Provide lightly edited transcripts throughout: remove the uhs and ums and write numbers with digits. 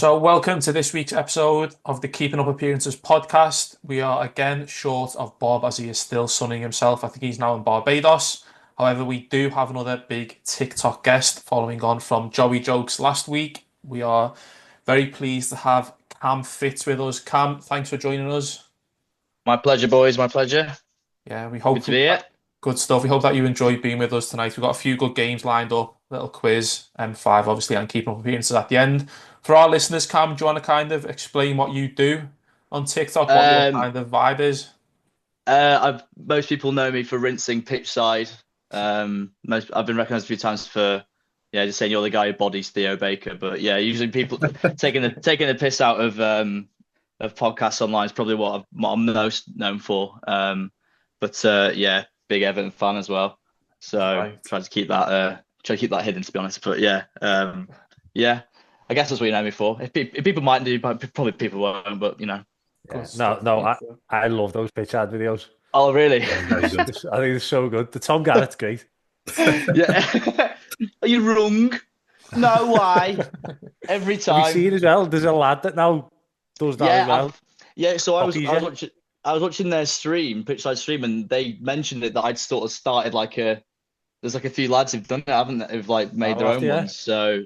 So, welcome to this week's episode of the Keeping Up Appearances podcast. We are again short of Bob as he is still sunning himself. I think he's now in Barbados. However, we do have another big TikTok guest following on from Joey Jokes last week. We are very pleased to have CamFitz with us. Cam, thanks for joining us. My pleasure, boys. My pleasure. Yeah, we hope Good to be here. good stuff. We hope that you enjoyed being with us tonight. We've got a few good games lined up, little quiz, M5 obviously, and keeping up appearances at the end. For our listeners, Cam, do you want to kind of explain what you do on TikTok, what your Um, kind of vibe is? most people know me for rinsing pitch side. I've been recognised a few times for just saying you're the guy who bodies Theo Baker. But yeah, usually people taking the piss out of podcasts online is probably what I'm most known for. But big Everton fan as well. So Right. try to keep that hidden, to be honest. But yeah. I guess that's what you know me for. If people might do, but probably people won't. But Good No, stuff. I love those pitch ad videos. oh really? Very good. I think they're so good. The Tom Garrett's great. Yeah. Are you wrong? No way. Every Have you time. seen as well? There's a lad that now does that as well. So Hockey's, I was yeah. watching their pitchside stream, and they mentioned it that I'd sort of started there's like a few lads who've done it, haven't they? Who've like made their own Yeah. ones. So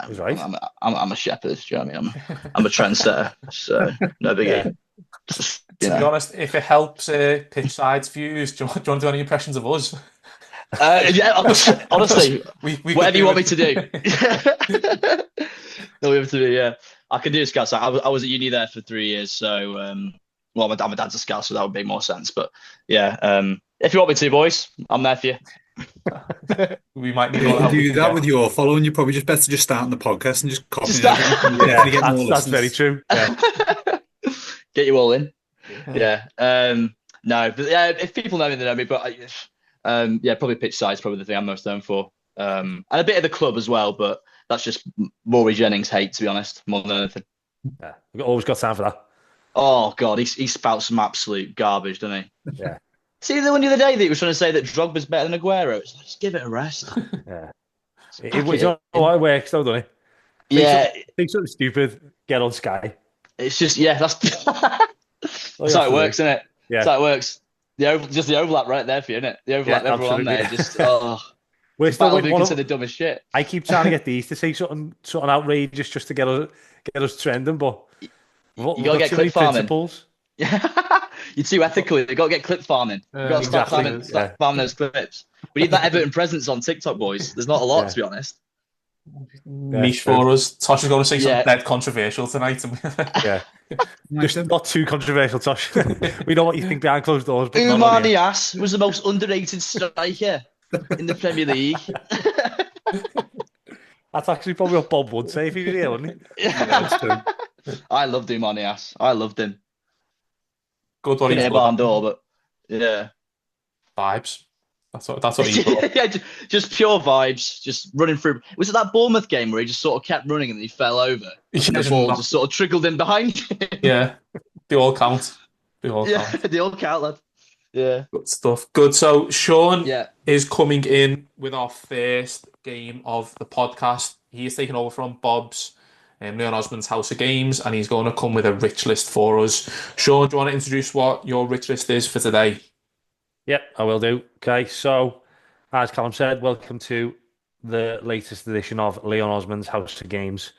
He's right. I'm a shepherd. Do you know what I mean? I'm a trendsetter. So no biggie. To be honest, if it helps pitch sides views, do you want to do any impressions of us? Honestly, we whatever could you do want me it. to do. No, we have to do. Yeah, I can do a scout. So I was at uni there for 3 years. So my dad's a scout, so that would make more sense. But if you want me to, boys, I'm there for you. We might need You all the can help we do can that get. with your following. You're probably just better to just start on the podcast and just copy Just everything. start- You're gonna get more That's very listeners. true. Yeah. Get you all in. Yeah. No, but yeah, if people know me, they know me. But probably pitch side's probably the thing I'm most known for. And a bit of the club as well, but that's just Rory Jennings hate, to be honest, more than anything. Yeah. We've always got time for that. Oh God, he spouts some absolute garbage, doesn't he? Yeah. See the one the other day that he was trying to say that Drogba's better than Aguero. It's like, just give it a rest. Yeah. Pack You it know in. what, it works though, doesn't it? Yeah, Think something stupid, get on Sky. it's just that's that's All you how have it to works, do. isn't it? Yeah. That's how it works. Just the overlap right there for you, isn't it? The overlap, Yeah, everyone on there, absolutely. just We're still battle waiting be one considered dumb as shit. I keep trying to get these to say something outrageous just to get us trending, but we've You gotta got get too many clip farming. principles. You're too ethical. You got to get clip farming. You got to start Exactly, start farming those clips. We need that Everton presence on TikTok, boys. There's not a lot, Yeah. to be honest. Niche for us. Tosh is going to say Yeah. something dead controversial tonight. Yeah. Nice Just then. not too controversial, Tosh. We know what you think behind closed doors, but not on Umar here. Niasse was the most underrated striker in the Premier League. That's actually probably what Bob would say if he was here, wouldn't he? That's true. I loved Umar Niasse. I loved him. Good one. Couldn't He's hit a barn door, but yeah. vibes. That's what he put. Yeah, just pure vibes, just running through. Was it that Bournemouth game where he just sort of kept running and he fell over? And the ball just sort of trickled in behind him. Yeah, they all count. They all Yeah, count. the old cat lad. Yeah. Good stuff. Good. So Sean Yeah. is coming in with our first game of the podcast. He is taking over from Bob's Leon Osmond's House of Games, and he's going to come with a rich list for us. Sean, do you want to introduce what your rich list is for today? Yep, I will do. Okay, so as Callum said, welcome to the latest edition of Leon Osmond's House of Games.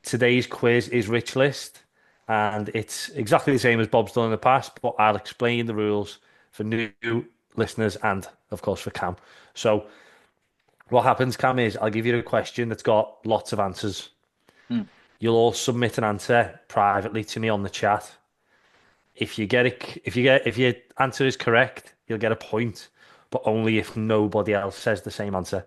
Today's quiz is Rich List, and it's exactly the same as Bob's done in the past, but I'll explain the rules for new listeners and, of course, for Cam. So what happens, Cam, is I'll give you a question that's got lots of answers. You'll all submit an answer privately to me on the chat. If your answer is correct, you'll get a point, but only if nobody else says the same answer.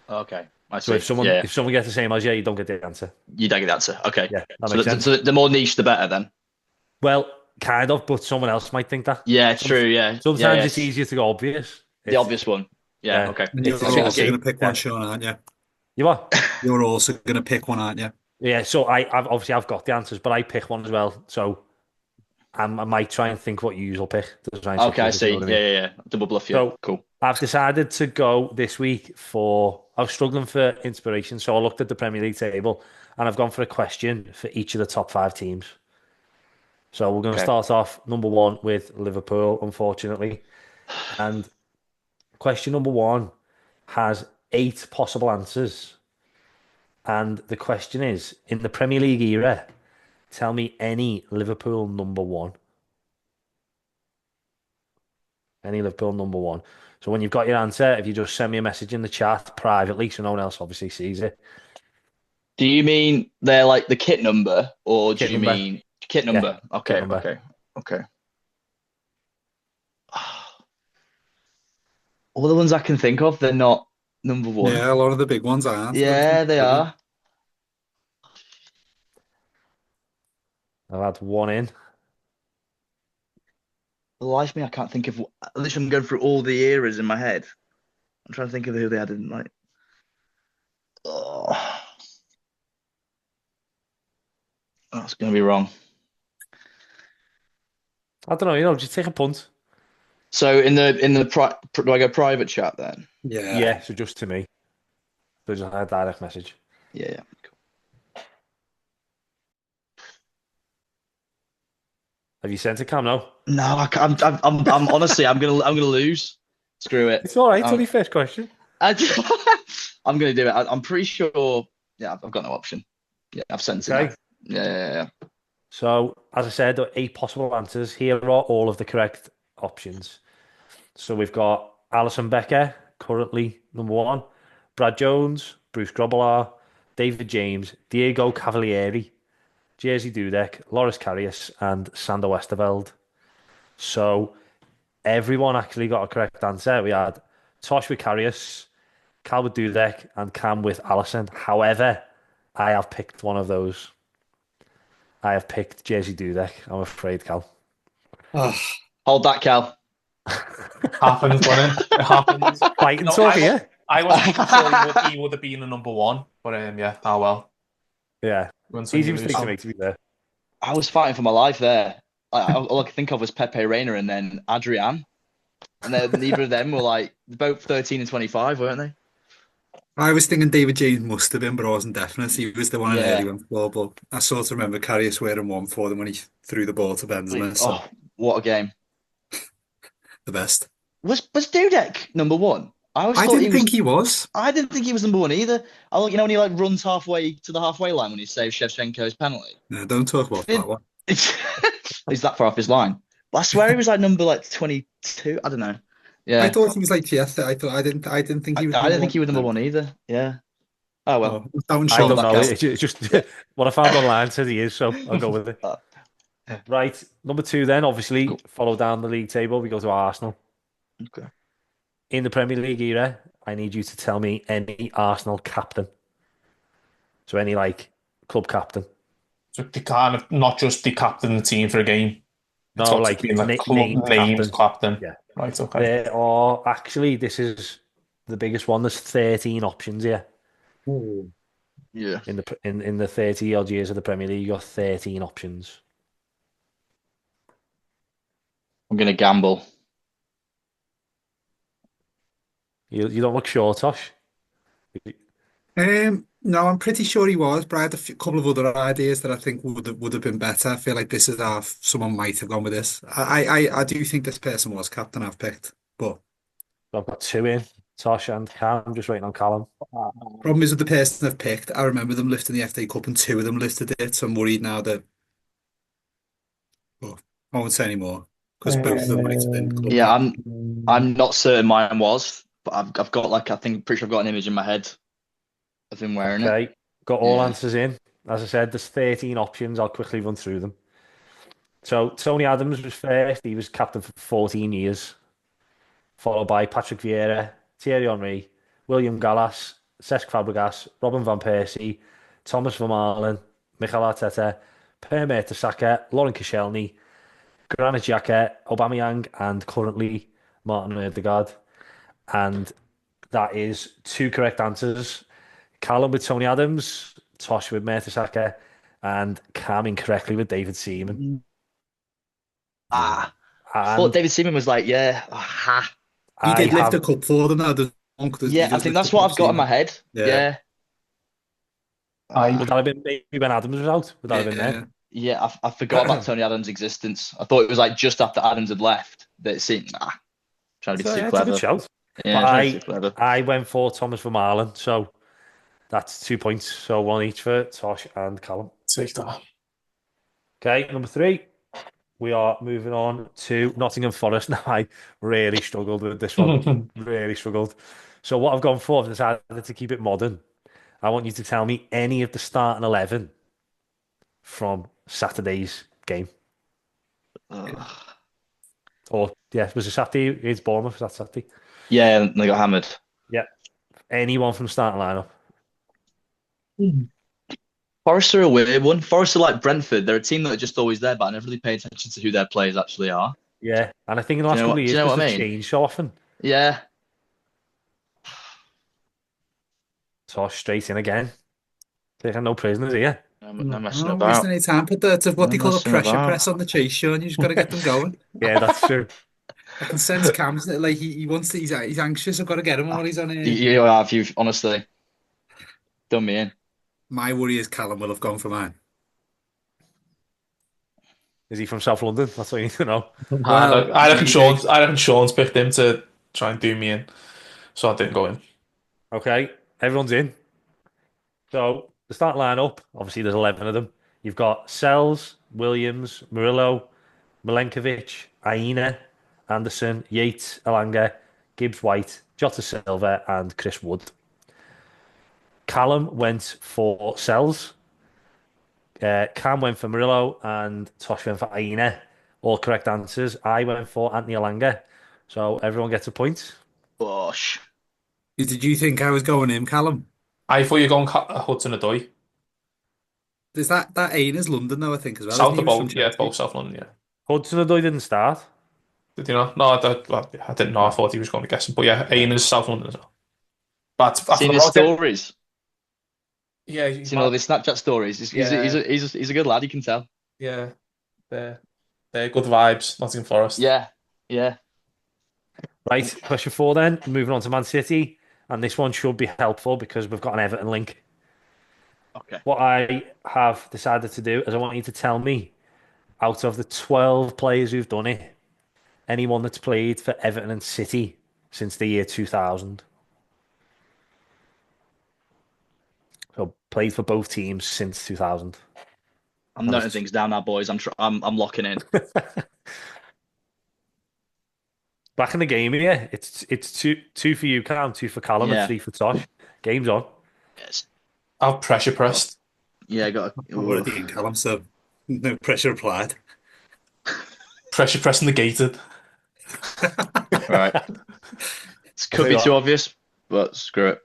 Okay. I So see. if someone gets the same as you don't get the answer. You don't get the answer. Okay. Yeah, that So makes sense. the more niche, the better then. Well, kind of, but someone else might think that. Yeah, true. Yeah. Sometimes Yeah, it's easier to go obvious. the obvious one. Yeah. Yeah. Okay. And you're It's also tricky. going to pick one, Sean, aren't you? You are? You're also going to pick one, aren't you? Yeah, so I've got the answers, but I pick one as well. So I might try and think what you will pick to try and trick Okay, you, I if you know see. what I Yeah, mean. yeah, yeah. Double bluff you. So Cool. I've decided to go this week for. I was struggling for inspiration, so I looked at the Premier League table and I've gone for a question for each of the top five teams. So we're going to Okay. start off number one with Liverpool, unfortunately. And question number one has eight possible answers. And the question is, in the Premier League era, tell me any Liverpool number one. Any Liverpool number one. So when you've got your answer, if you just send me a message in the chat privately, so no one else obviously sees it. Do you mean they're like the kit number, or do Kit you number. mean kit Yeah, number? kit Okay, number. okay, okay. All the ones I can think of, they're not number one. Yeah, a lot of the big ones aren't. I don't think. Yeah, they are. I've had one in. The life of me, I can't think of. Literally, I'm going through all the eras in my head. I'm trying to think of who they had in like. Oh, that's gonna be wrong. I don't know, just take a punt. So do I go private chat then? Yeah. Yeah, so just to me. So just a direct message. Yeah, yeah. Cool. Have you sent it, Cam? No? No, I can't, I'm honestly, I'm gonna lose. Screw it. It's all right, it's Um, only first question. I, I'm gonna do it. I'm pretty sure. Yeah, I've got no option. Yeah, I've sent it now. Okay. Yeah, yeah, yeah. So, as I said, there are eight possible answers. Here are all of the correct options. So we've got Alison Becker, currently number one, Brad Jones, Bruce Grobbelaar, David James, Diego Cavalieri, Jerzy Dudek, Loris Karius, and Sander Westerveld. So everyone actually got a correct answer. We had Tosh with Karius, Cal with Dudek, and Cam with Allison. However, I have picked one of those. I have picked Jerzy Dudek, I'm afraid, Cal. Oh, Hold that, Cal. Happens, doesn't it? It happens. Fighting No, talk here. I wasn't even sure he would have been a number one, but yeah, oh well. Yeah. Win some, Easy you mistake lose to some. make, to be fair. I was fighting for my life there. All I could think of was Pepe Reina and then Adrian, and then neither of them were like both 13 and 25, weren't they? I was thinking David James must have been, but I wasn't definite. He was the one in early Yeah. went for, but I sort of remember Karius wearing one for them when he threw the ball to Benzema. So Oh, what a game! the best. Was Dudek number one? I always I thought didn't he was. think he was. I didn't think he was number one either. When he like runs halfway to the halfway line when he saves Shevchenko's penalty. No, don't talk about that Did one. he's that far off his line? But I swear he was like number like 22. I don't know. I Yeah, thought he was like I didn't think he was I number didn't think he was number one. one either. Yeah. Oh well. Oh, don't I show don't that. know. counts. It's just what I found online says he is, so I'll go with it. Uh, Right. Number two, then, obviously, Cool. follow down the league table. We go to Arsenal. Okay. In the Premier League era, I need you to tell me any Arsenal captain. So any, like, club captain. So they kind of not just the captain of the team for a game. It's No, got to like, be like club named names captain. captain. Yeah. Right, okay. There are, actually, this is the biggest one. There's 13 options here. Yeah. In the 30 odd years of the Premier League, you got 13 options. I'm gonna gamble. You don't look sure, Tosh. No, I'm pretty sure he was, but I had couple of other ideas that I think would have been better. I feel like this is how someone might have gone with this. I do think this person was captain I've picked, but I've got two in, Tosh and Cam. I'm just waiting on Callum. problem is with the person I've picked, I remember them lifting the FA Cup and two of them lifted it, so I'm worried now that well, I won't say any more because both of them might have been club Yeah, captain. I'm not certain mine was, but I've got like I think pretty sure I've got an image in my head of him wearing it. Okay, got all Yeah. answers in. As I said, there's 13 options. I'll quickly run through them. So Tony Adams was first. He was captain for 14 years, followed by Patrick Vieira, Thierry Henry, William Gallas, Cesc Fabregas, Robin van Persie, Thomas Vermaelen, Mikel Arteta, Per Mertesacker, Lauren Koscielny, Granit Xhaka, Aubameyang, and currently Martin Odegaard. And that is two correct answers. Callum with Tony Adams, Tosh with Mertesacker, and Cam incorrectly with David Seaman. I thought And David Seaman was like, yeah, aha. He I did lift have, a cup for them. Now, he Yeah, I does think lift the that's what cup, I've got in my Seaman. head. Yeah, Yeah. I would that have been maybe when Adams was out? Would that have been yeah. then? Yeah, I forgot about Tony Adams' existence. I thought it was like just after Adams had left that it seemed, trying to be So too yeah, it's a good clever. shout. But Yeah, trying to be too clever. I went for Thomas Vermaelen, so that's 2 points. So one each for Tosh and Callum. take that. Okay, number 3. We are moving on to Nottingham Forest. Now, I really struggled with this one. Really struggled. So what I've gone for, I've decided to keep it modern. I want you to tell me any of the starting 11 from Saturday's game. Ugh. Or, yeah, was it Saturday? It's Bournemouth, was that Saturday? Yeah, and they got hammered. Yeah. Anyone from starting lineup. Forest are a weird one. Forest are like Brentford. They're a team that are just always there, but I never really pay attention to who their players actually are. Yeah. And I think in the Do you last know couple what? of Do years, you know because what I they've mean? changed so often. Yeah. Tosh straight in again. Taking no prisoners here. No messing No, wasting about. any time. Put what No they call a messing pressure about. press on the chase, Sean. You just got to get them going. Yeah, that's true. I can sense Cam's like he wants to. He's anxious. I've got to get him while he's on You, here. you have you honestly done me in. My worry is Callum will have gone for mine. Is he from South London? That's what you need to know. Well, I reckon maybe. Sean's picked him to try and do me in, so I didn't go in. Okay, everyone's in. So the start lineup, obviously there's 11 of them. You've got Sells, Williams, Murillo, Milenkovic, Aina, Anderson, Yates, Alanga, Gibbs White, Jota Silva, and Chris Wood. Callum went for Sells. Cam went for Murillo, and Tosh went for Aina. All correct answers. I went for Anthony Alanga. So everyone gets a point. Gosh. Did you think I was going in, Callum? I thought you were going Hudson Odoi. There's that Aina's London though, I think as well, isn't South he? of He was from both, yeah, Chelsea. both South London, yeah. Hudson-Odoi didn't start. Did you know? No, I didn't know. I thought he was going to guess him, but yeah, Ain is South London as well. But I Seen forgot his it. stories. Yeah, he's Seen all mad. these Snapchat stories. He's a good lad, you can tell. Yeah, they're good vibes. Nottingham Forest. Yeah. Yeah. Right, question 4 then. Moving on to Man City. And this one should be helpful because we've got an Everton link. Okay. What I have decided to do is I want you to tell me, out of the 12 players who've done it, anyone that's played for Everton and City since the year 2000. So played for both teams since 2000. I'm noting things down now, boys. I'm locking in. Back in the game here, it's two for you, Cam, 2 for Callum, and Yeah. 3 for Tosh. Game's on. Yes. I've pressure pressed. Yeah, got I've already in Callum, so no pressure applied. Pressure pressed negated. right. This could be too obvious, but screw it.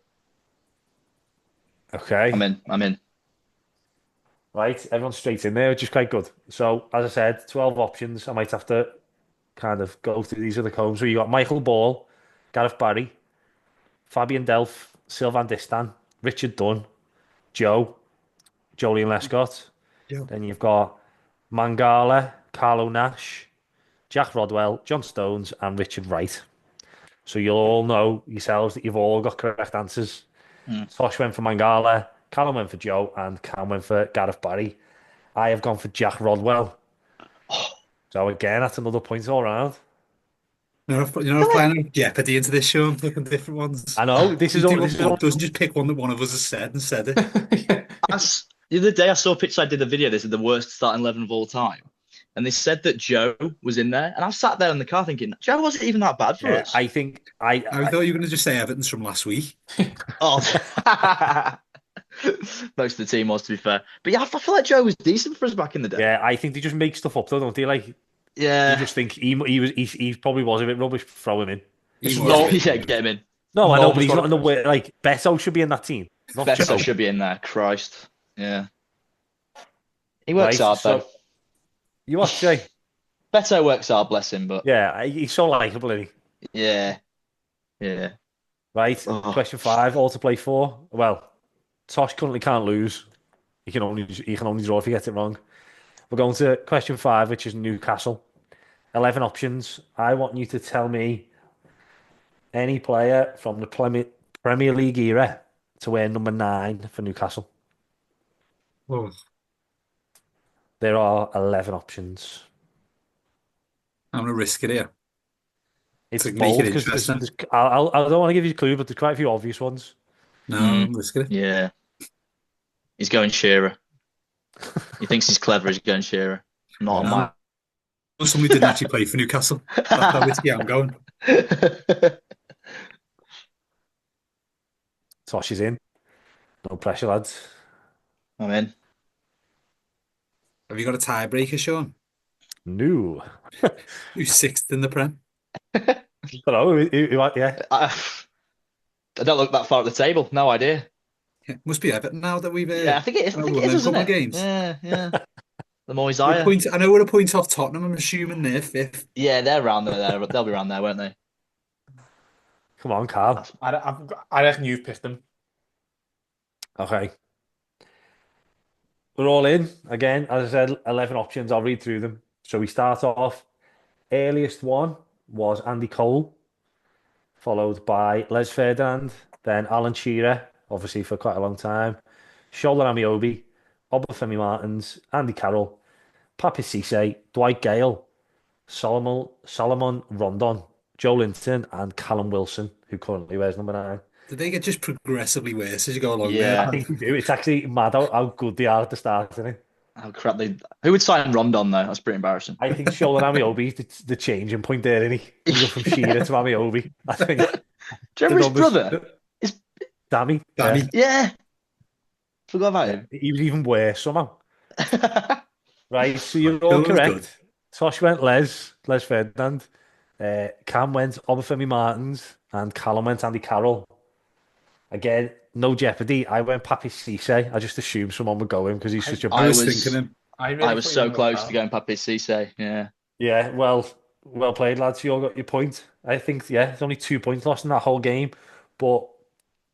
Okay. I'm in. Right, everyone's straight in there, which is quite good. So, as I said, 12 options. I might have to kind of go through these other combs. So you got Michael Ball, Gareth Barry, Fabian Delph, Sylvain Distan, Richard Dunn, Joe, Jolien Lescott. Joe. Then you've got Mangala, Carlo Nash, Jack Rodwell, John Stones, and Richard Wright. So you'll all know yourselves that you've all got correct answers. Tosh went for Mangala, Callum went for Joe, and Cam went for Gareth Barry. I have gone for Jack Rodwell. So again, that's another point all round. You're not playing Jeopardy into this show. I'm picking different ones. I know this is all. This doesn't just pick one that one of us has said and said it. The other day I saw Pitchside did a video. They said the worst starting 11 of all time. And they said that Joe was in there. And I sat there in the car thinking, Joe wasn't even that bad for us. I think I thought you were going to just say Everton's from last week. Oh, most of the team was, to be fair. But yeah, I feel like Joe was decent for us back in the day. Yeah, I think they just make stuff up though, don't they? Like, Yeah. you just think he probably was a bit rubbish. Throw him in. Yeah, get him in. No, I know, No, but he's he's not in the way. Like, Beto should be in that team. Not Beto Joe. should be in there. Christ. Yeah. He works Right, hard, so- though. You watch Jay? Beto works hard, bless him, but Yeah, he's so likable, isn't he? yeah. Yeah. Right, Oh. question 5, all to play for. Well, Tosh currently can't lose. He can only draw if he gets it wrong. We're going to question 5, which is Newcastle. 11 options. I want you to tell me any player from the Premier League era to wear number 9 for Newcastle. Oh, There are 11 options. I'm gonna risk it here It's to make it bold because interesting. I don't want to give you a clue, but there's quite a few obvious ones. No, Mm, I'm risking it. yeah, he's going Shearer. He thinks he's clever. He's going Shearer. Not on No, somebody didn't actually play for Newcastle. That's how risky I'm going. mine. Tosh is in. No pressure, lads. I'm in. Have you got a tiebreaker, Sean? No. Who's sixth in the Prem? I don't know. Yeah. I don't look that far at the table. No idea. Yeah, must be Everton now that we've Yeah, I think it is. I think won it is, them isn't couple it? of games. Yeah. The Moyes We're a higher. point, I know we're a point off Tottenham. I'm assuming they're fifth. Yeah, they're around there. They'll be around there, won't they? Come on, Carl. I reckon you've picked them. Okay. We're all in. Again, as I said, 11 options. I'll read through them. So we start off. Earliest one was Andy Cole, followed by Les Ferdinand, then Alan Shearer, obviously for quite a long time, Shola Amiobi, Obafemi Martins, Andy Carroll, Papi Cisse, Dwight Gale, Solomon Rondon, Joe Linton, and Callum Wilson, who currently wears number 9. Did they get just progressively worse as you go along Yeah. I think they do. It's actually mad how good they are at the start, isn't it? Oh crap! Who would sign Rondon though? That's pretty embarrassing. I think Shola Amiobi is the changing point there, isn't he? You go from Shearer to Amiobi. I think. Do you remember his brother? Dammy. Dammy. Yeah. Forgot about him. He was even worse somehow. Right, so you're all That was correct. good. Tosh went Les Ferdinand. Cam went Obafemi Martins, and Callum went Andy Carroll. Again, no jeopardy. I went Papi Cisse. I just assumed someone would go him because he's such a. I was thinking him. I was so close to going Papi Cisse. Yeah. Yeah, well played, lads. You all got your point. I think, yeah, it's only 2 points lost in that whole game, but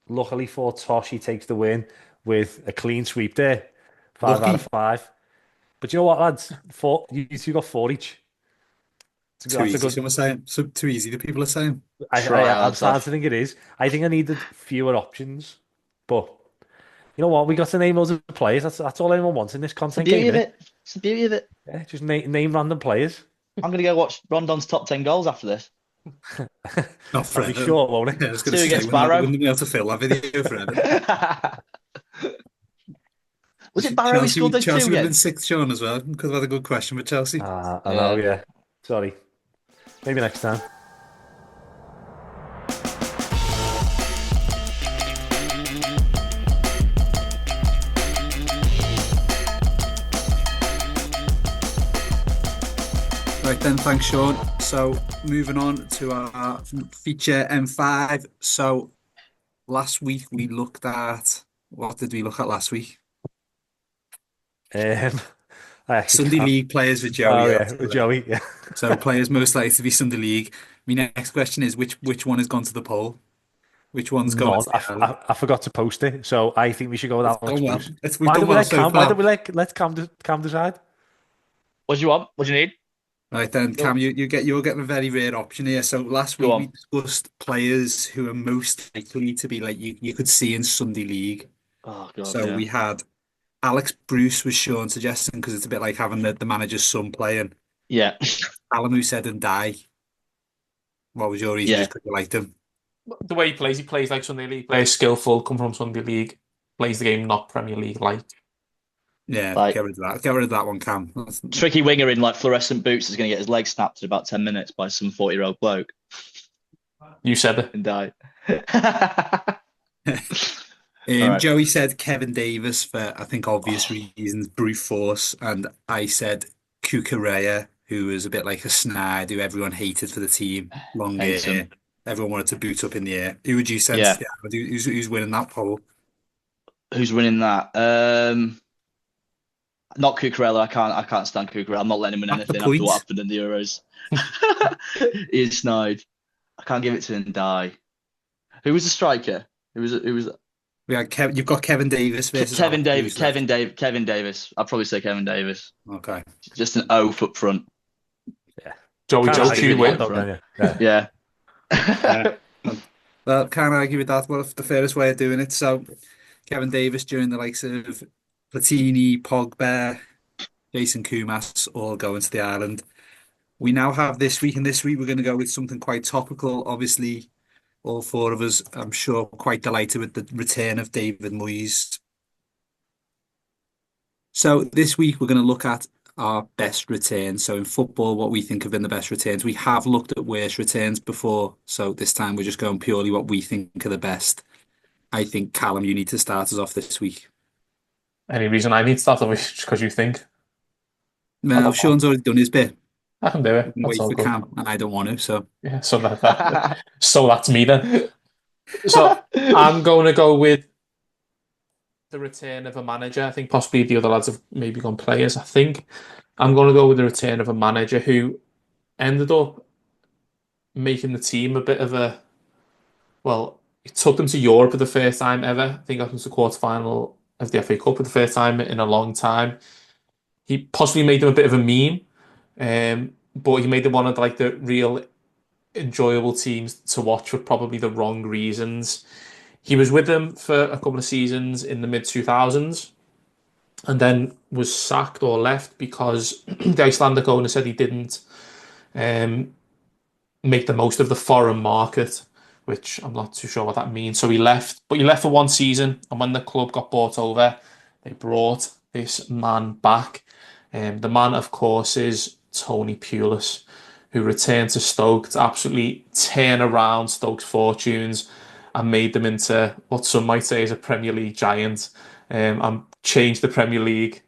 luckily for Tosh, he takes the win with a clean sweep there, 5 Lucky. out of 5. But you know what, lads? You two got 4 each. Too easy, someone saying. So too easy, the people are saying. I'm Tryouts starting off. to think it is. I think I needed fewer options, but you know what? We got to name loads of players. That's all anyone wants in this It's the content beauty game, of innit? it. It's the beauty of it. Yeah, just name random players. I'm gonna go watch Rondon's top 10 goals after this. Not That'll forever. be short, won't it? Yeah, I was going to Two say, against we Barrow. wouldn't be able to fill that video forever. Was it Barrow who scored those Chelsea two would have been against? sixth, Sean, as well. Because I've had a good question with Chelsea. I know, yeah. Sorry. Maybe next time. Right then, thanks, Sean. So moving on to our feature M5. So last week we looked at, what did we look at last week? I actually Sunday can't. League players with Joey. Oh yeah, with Joey. Yeah. So players most likely to be Sunday League. My next question is which one has gone to the poll? Which one's going None. to the island? I forgot to post it, so I think we should go with Alex Oh, well, Bruce. we've done well so Why far. don't we let Cam decide? What do you want? What do you need? Right then, Cam, you're getting a very rare option here. So last Go week on. we discussed players who are most likely to be like you could see in Sunday League. Oh god. So yeah. we had Alex Bruce was Sean suggesting because it's a bit like having the manager's son playing. Yeah. Alan who said and die. What was your reason? Yeah. Just because you liked him? The way he plays like Sunday League. Plays skillful, come from Sunday League, plays the game not Premier League like. Yeah, Like- get rid of that. Get rid of that one, Cam. Tricky winger in like fluorescent boots is going to get his leg snapped in about 10 minutes by some 40-year-old bloke You said it. and die. Alright. Joey said Kevin Davis for I think obvious reasons, brute force, and I said Cucurella, who was a bit like a snide, who everyone hated for the team. Long Hates hair, him. everyone wanted to boot up in the air. Who would you send? Yeah. Who's winning that poll? Who's winning that? Not Cucurella. I can't stand Cucurella. I'm not letting him win That's the anything after what point. happened in the Euros. He is snide. I can't give it to Ndai. Who was the striker? Who was We had you've got Kevin Davis versus Kevin Alex Davis? Bruce. Kevin Davis. I'd probably say Kevin Davis. Okay. Just an oaf up front. Joey Can't Joe argue Q with win. that, though, can you? Yeah. Yeah. Yeah. Well, can't argue with that. Well, the fairest way of doing it. So, Kevin Davis during the likes of Platini, Pogba, Jason Kumas all going to the island. We now have this week, and this week we're going to go with something quite topical. Obviously, all four of us, I'm sure, quite delighted with the return of David Moyes. So this week we're going to look at our best returns. So in football, what we think have been the best returns. We have looked at worse returns before, so this time we're just going purely what we think are the best. I think Callum, you need to start us off this week. Any reason I need to start off just because you think? I Well, don't know. Sean's already done his bit. I can do We it. can That's wait all for good. Cam, and I don't want to. So Yeah, so that's me then. So I'm going to go with the return of a manager. I think possibly the other lads have maybe gone players. I think I'm going to go with the return of a manager who ended up making the team a bit of a, well, he took them to Europe for the first time ever. I think got them to the quarter final of the FA Cup for the first time in a long time. He possibly made them a bit of a meme, but he made them one of like the real enjoyable teams to watch for probably the wrong reasons. He was with them for a couple of seasons in the mid 2000s and then was sacked or left because the Icelandic owner said he didn't um, make the most of the foreign market, which I'm not too sure what that means. So he left, but he left for one season. And when the club got bought over, they brought this man back. The man, of course, is Tony Pulis, who returned to Stoke to absolutely turn around Stoke's fortunes and made them into what some might say is a Premier League giant, and changed the Premier League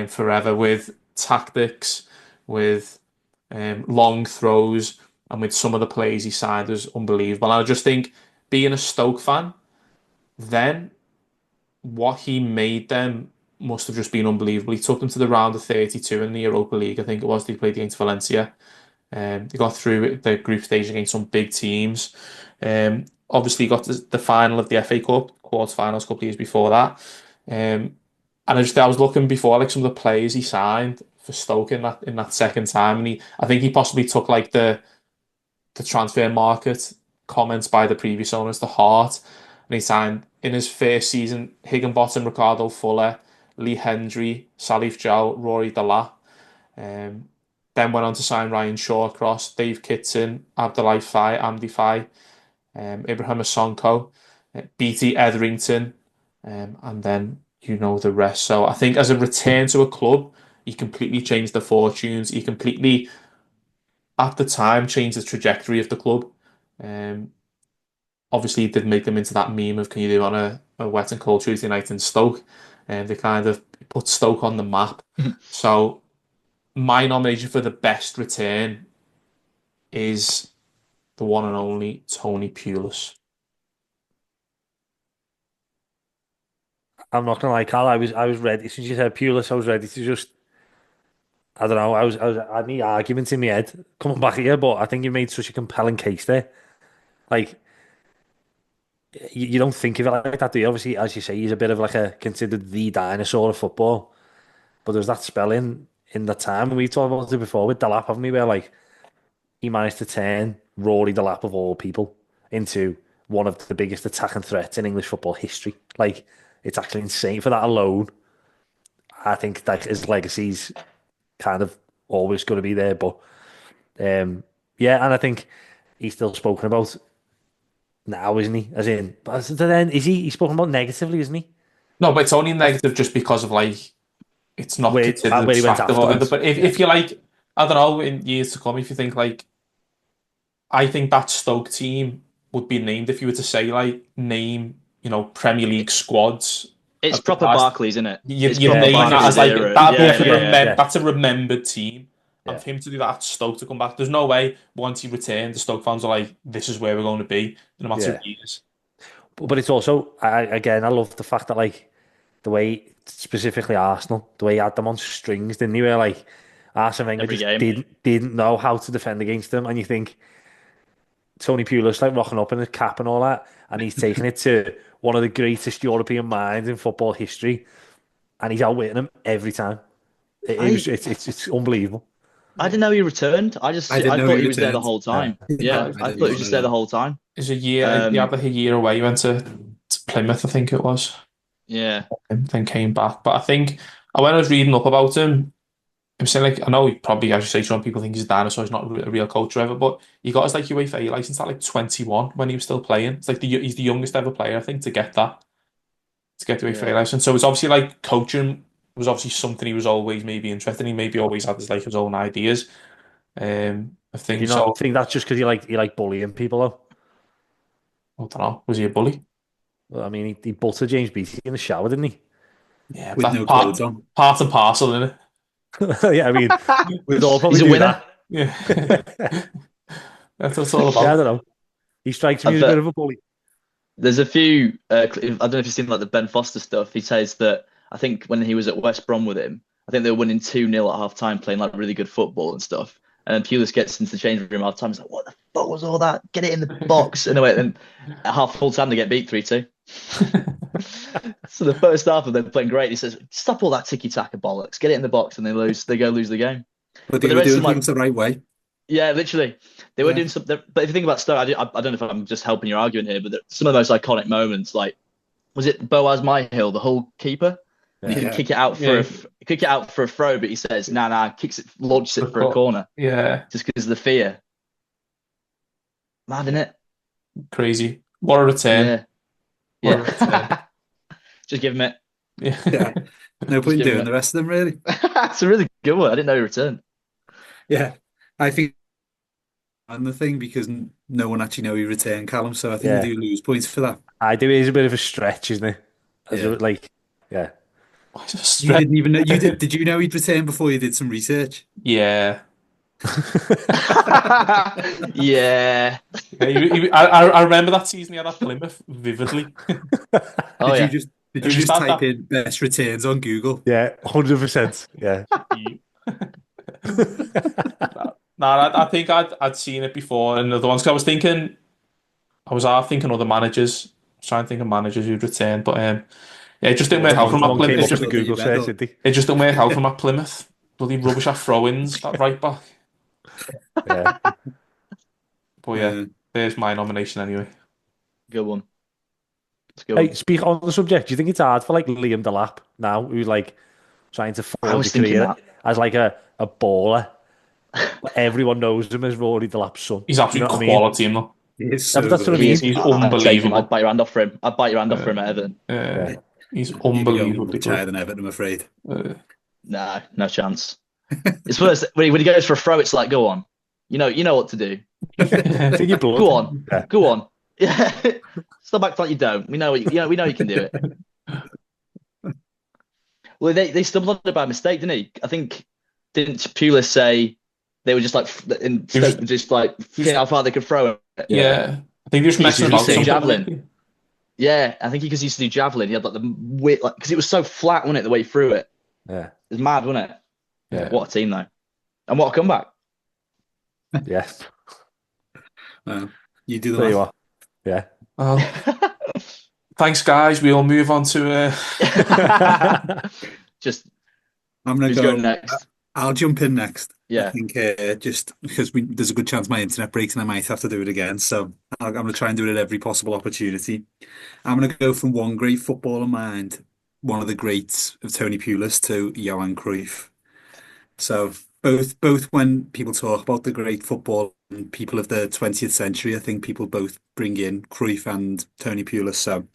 forever with tactics, with long throws, and with some of the plays he signed was unbelievable. And I just think being a Stoke fan, then what he made them must have just been unbelievable. He took them to the round of 32 in the Europa League, I think it was. They played against Valencia. They got through the group stage against some big teams. Obviously, got to the final of the FA Cup, quarterfinals a couple of years before that. And I was looking before like some of the players he signed for Stoke in that second time, and I think he possibly took like the transfer market comments by the previous owners to heart, and he signed in his first season Higginbottom, Ricardo Fuller, Lee Hendry, Salif Jow, Rory Delap. Then went on to sign Ryan Shawcross, Dave Kitson, Abdoulaye Faye, Amdi Faye, Ibrahim Sonko, BT Etherington, and then you know the rest. So I think as a return to a club, he completely changed the fortunes. He completely, at the time, changed the trajectory of the club. Um, Obviously, it did make them into that meme of can you do on a wet and cold Tuesday night in Stoke, and they kind of put Stoke on the map. So my nomination for the best return is the one and only Tony Pulis. I'm not gonna lie, Carl. I was ready since you said Pulis. I was ready to just. I don't know. I had any arguments in my head coming back here, but I think you made such a compelling case there. Like you don't think of it like that, do you? Obviously, as you say, he's a bit of like a considered the dinosaur of football. But there's that spell in the time, and we talked about it before with Delap, haven't we? Where like he managed to turn Rory Delap of all people into one of the biggest attacking threats in English football history. Like it's actually insane for that alone. I think like his legacy's kind of always going to be there, but yeah, and I think he's still spoken about now, isn't he? As in, but then is he? He's spoken about negatively, isn't he? No, but it's only negative just because of like it's not considered Where he went attractive. afterwards. But Yeah. if you like, I don't know, in years to come, if you think like, I think that Stoke team would be named if you were to say like name, Premier League squads It's of the proper past. Barclays, isn't it? You It's you proper name that Barclays as like era. that'd be Yeah, like yeah. that's a remembered team. And Yeah. for him to do that at Stoke to come back, there's no way once he returned, the Stoke fans are like, this is where we're going to be in a matter Yeah. of years. But it's also, I love the fact that like the way specifically Arsenal, the way he had them on strings, didn't he? Where like Arsene Wenger Every just game. didn't know how to defend against them, and you think Tony Pulis like rocking up in his cap and all that, and he's taking it to one of the greatest European minds in football history, and he's outwitting him every time. I It's unbelievable. I didn't know he returned. I didn't I know thought he he was there the returned. whole time. Yeah, Yeah, I I didn't thought he was even just know there the that. whole time. It was a year. He had like a year away. He went to Plymouth, I think it was, Yeah, and then came back. But I think when I was reading up about him, I'm saying like I know he probably, as you say, some people think he's a dinosaur. He's not a real coach ever, but he got his like UEFA A license at like 21 when he was still playing. It's like he's the youngest ever player, I think, to get that, to get the UEFA A yeah. license. So it's obviously like coaching was obviously something he was always maybe interested in. He maybe always had his own ideas. I Do think you not so. think that's just because you like bullying people though? I don't know. Was he a bully? Well, I mean, he buttered James Beattie in the shower, didn't he? Yeah, but With that's no clothes on. part and parcel, isn't Yeah, I mean, we'd all He's probably a do winner. it? Yeah, that's what it's all Yeah, I about. don't know. He strikes me I've, as a bit of a bully. there's a few. I don't know if you've seen like the Ben Foster stuff. He says that I think when he was at West Brom with him, I think they were winning 2-0 at half time, playing like really good football and stuff. And then Pulis gets into the changing room half time. He's like, "What the fuck was all that? Get it in the box!" Anyway, then at half full time they get beat 3-2. So the first half of them playing great. He says, "Stop all that tiki taka bollocks. Get it in the box," and they lose. They go lose the game. But But they there were is doing some like things the right way. yeah, literally. They were Yeah. doing something. But if you think about Stoke, I don't know if I'm just helping your argument here, but some of the most iconic moments, like, was it Boaz Myhill, the Hull keeper? And he Yeah. can kick it out kick it out for a throw, but he says, nah, kicks it, launches it for a corner Yeah, just because of the fear. Mad, isn't it? crazy. What a return. Yeah. What a return. Yeah. Just give him it. Yeah. Yeah. No point in give him doing it. the rest of them, really. It's a really good one. I didn't know he returned. Yeah. I think and the thing because no one actually know he returned Callum, so I think Yeah. we do lose points for that. I do. It is a bit of a stretch, isn't it? Yeah. Yeah. Why is it a You stretch? didn't even know you did you know he'd returned before you did some research? Yeah. Yeah. I remember that season he had at Plymouth vividly. Oh, Did you yeah. just did I you just just had type that. in best returns on Google? Yeah, 100%. Yeah. No, I think I'd seen it before in other ones. 'Cause I was thinking, I was half thinking other managers, trying to think of managers who'd return, but yeah, it just didn't work out from at Someone came Plymouth. up with the Google search, did they? It just didn't work out from at Plymouth. Bloody rubbish at throw-ins, that right back. Yeah. But yeah, there's my nomination anyway. Good one. It's a good Hey, one. speak on the subject. Do you think it's hard for like Liam Delap now, who's like trying to I forge was a thinking career that. as like a baller? But everyone knows him as Rory Delap's son. He's Do you absolute know what I mean? quality, you know. He is Yeah, so but that's what I good. mean. He's I'd take him. unbelievable. I'd bite your hand off for him. I'd bite your hand off for him at Everton. Yeah, he's You'd go unbelievably much higher good. than Everton, I'm afraid. Nah, no chance. It's worse when he goes for a throw. It's like, go on, you know what to do. It's in your blood. Go on, Yeah. go on. Yeah, stop acting like you don't. We know you can do it. Well, they stumbled on it by mistake, didn't he? I think didn't Pulis say they were just like just like seeing how far they could throw it. Yeah, I think he was He messing used about to do something. javelin. Yeah, I think because he used to do javelin, he had like the weight, like because it was so flat, wasn't it? The way he threw it, Yeah. it was mad, wasn't it? Yeah. What a team though, and what a comeback. Yeah. You do the There you math. are. Yeah. Well, thanks, guys. We'll move on to. Just I'm gonna who's go going next? I'll jump in next. I Yeah, think just because there's a good chance my internet breaks and I might have to do it again. So I'm going to try and do it at every possible opportunity. I'm going to go from one great footballer mind, one of the greats of Tony Pulis, to Johan Cruyff. So both when people talk about the great football and people of the 20th century, I think people both bring in Cruyff and Tony Pulis. So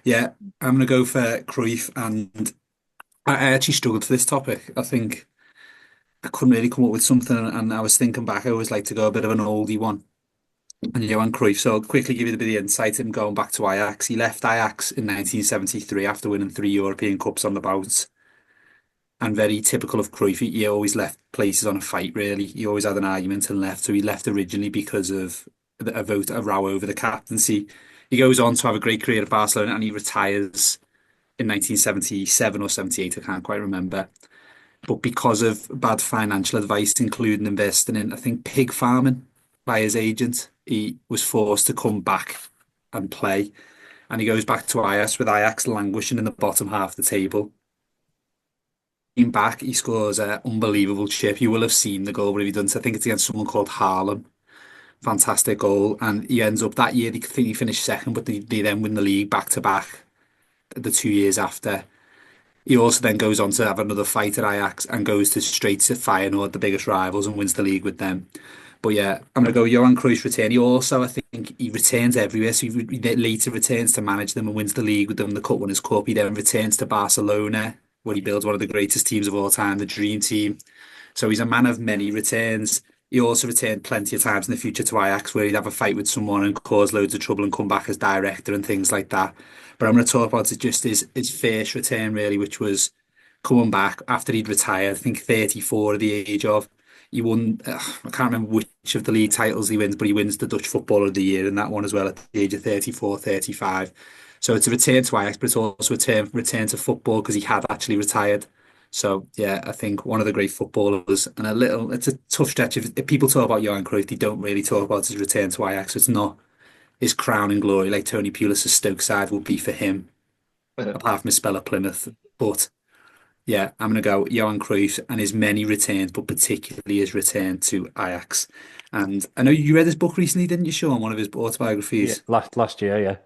yeah, I'm going to go for Cruyff, and I actually struggled for this topic. I think I couldn't really come up with something, and I was thinking back. I always like to go a bit of an oldie one, and Johan Cruyff. So I'll quickly give you a bit of insight. Him going back to Ajax. He left Ajax in 1973 after winning 3 European Cups on the bounce. And very typical of Cruyff, he always left places on a fight. Really, he always had an argument and left. So he left originally because of a row over the captaincy. He goes on to have a great career at Barcelona, and he retires in 1977 or 78. I can't quite remember. But because of bad financial advice, including investing in, I think, pig farming by his agent, he was forced to come back and play. And he goes back to Ajax, with Ajax languishing in the bottom half of the table. back, he scores an unbelievable chip. You will have seen the goal where he done. I think it's against someone called Harlem. Fantastic goal, and he ends up that year. They think he finished second, but they then win the league back to back the 2 years after. He also then goes on to have another fight at Ajax and goes to straight to Feyenoord, the biggest rivals, and wins the league with them. But yeah, I'm going to go Johan Cruyff's return. He also, I think, he returns everywhere. So he later returns to manage them and wins the league with them, the Cup Winners' Cup. He then returns to Barcelona, where he builds one of the greatest teams of all time, the Dream Team. So he's a man of many returns. He also returned plenty of times in the future to Ajax, where he'd have a fight with someone and cause loads of trouble and come back as director and things like that. But I'm going to talk about it just his first return, really, which was coming back after he'd retired, I think 34 at the age of. He won, I can't remember which of the league titles he wins, but he wins the Dutch Footballer of the Year in that one as well at the age of 34, 35. So it's a return to Ajax, but it's also a return to football because he had actually retired. So yeah, I think one of the great footballers, and it's a tough stretch. If people talk about Johan Cruyff, they don't really talk about his return to Ajax. It's not his crowning glory like Tony Pulis' Stoke side will be for him, apart from his spell at Plymouth. But yeah, I'm going to go Johan Cruyff and his many returns, but particularly his return to Ajax. And I know you read his book recently, didn't you, Sean? One of his autobiographies. Yeah, last year, yeah.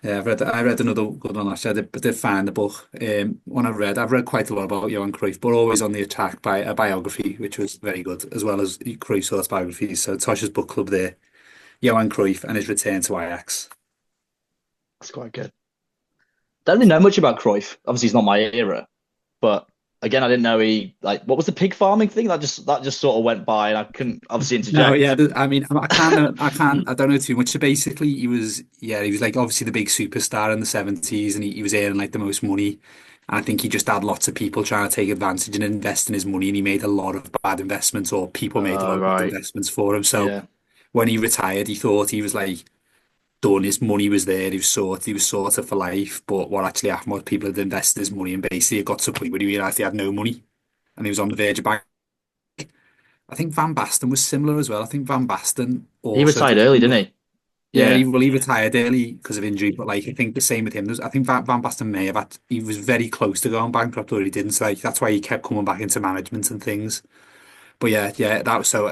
Yeah, I read another good one last year. I did find the book. One I've read quite a lot about Johan Cruyff, but always on the attack by a biography, which was very good, as well as Cruyff's autobiographies. So Tosh's book club there, Johan Cruyff and his return to Ajax. That's quite good. Don't really know much about Cruyff. Obviously, he's not my era, but again, I didn't know what was the pig farming thing that just sort of went by, and I couldn't obviously interject. No, yeah, I mean, I don't know too much. So basically, he was like obviously the big superstar in the 70s, and he was earning like the most money. And I think he just had lots of people trying to take advantage and invest in his money, and he made a lot of bad investments, or people made a lot of bad investments for him. So when he retired, he thought he was like done. His money was there. He was sorted for life. But what actually happened was people had invested his money, and basically it got to a point where he realised he had no money, and he was on the verge of bank. I think Van Basten was similar as well. I think Van Basten also he retired early, didn't he? Yeah, he retired early because of injury. But like I think the same with him. I think Van Basten may have he was very close to going bankrupt, or he didn't. So like, that's why he kept coming back into management and things. But yeah, that was so.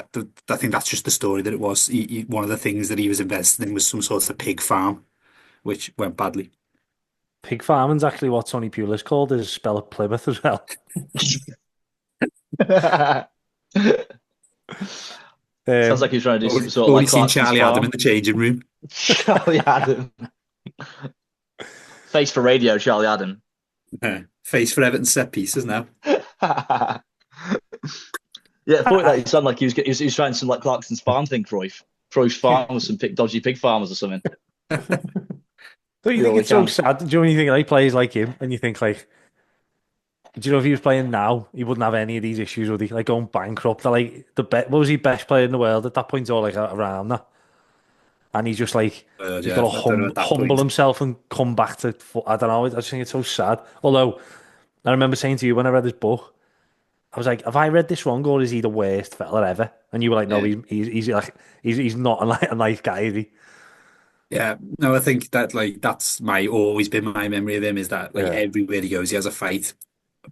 I think that's just the story that it was. One of the things that he was invested in was some sort of pig farm, which went badly. Pig farming's actually what Tony Pulis called his spell at Plymouth as well. Sounds like he's trying to do some sort of like seen Charlie Adam in the changing room. Charlie Adam. Face for radio, Charlie Adam. Face for Everton set pieces now. Yeah, I thought that he sounded like he was trying some like Clarkson's farm thing, Cruyff's farm with some dodgy pig farmers or something. Don't you think it's so sad? Do you know when you think like players like him and you think like, do you know if he was playing now, he wouldn't have any of these issues, would he? Like going bankrupt. Like what was he, best player in the world at that point, or like around that? And he's just like he's got to humble himself and come back to. I don't know. I just think it's so sad. Although I remember saying to you when I read his book, I was like, have I read this wrong, or is he the worst fella ever? And you were like, no, he's not a nice guy, is he? Yeah, no, I think that like that's always been my memory of him, is that like everywhere he goes, he has a fight.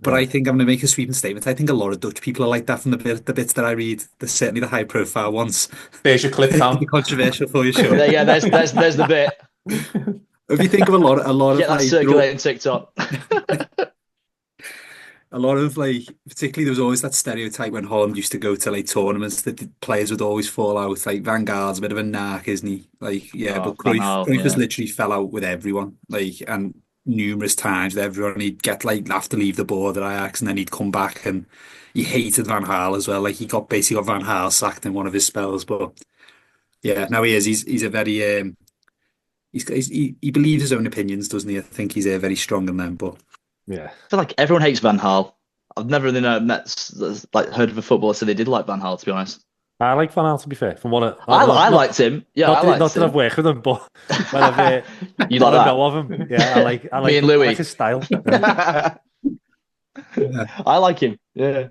But I think I'm going to make a sweeping statement. I think a lot of Dutch people are like that from the bits that I read. There's certainly the high profile ones. There's your clip down. Controversial for you, sure. Yeah, there's the bit. If you think of a lot of get that circulating TikTok. A lot of like, particularly there was always that stereotype when Holland used to go to like tournaments that the players would always fall out. Like Van Gaal's a bit of a narc, isn't he? Like, but Cruyff has literally fell out with everyone. Like, and numerous times with everyone. He'd have to leave the board at Ajax, and then he'd come back, and he hated Van Gaal as well. Like he basically got Van Gaal sacked in one of his spells. But yeah, now he is. He's a very he believes his own opinions, doesn't he? I think he's very strong in them. But yeah, I feel like everyone hates Van Gaal. I've never really heard of a footballer say they did like Van Gaal, to be honest. I like Van Gaal, to be fair. From what I liked him. Yeah, not that I've worked with him, but when I've you like that? know of him, yeah, I like Me and Louis. I like his style. I like him. Yeah.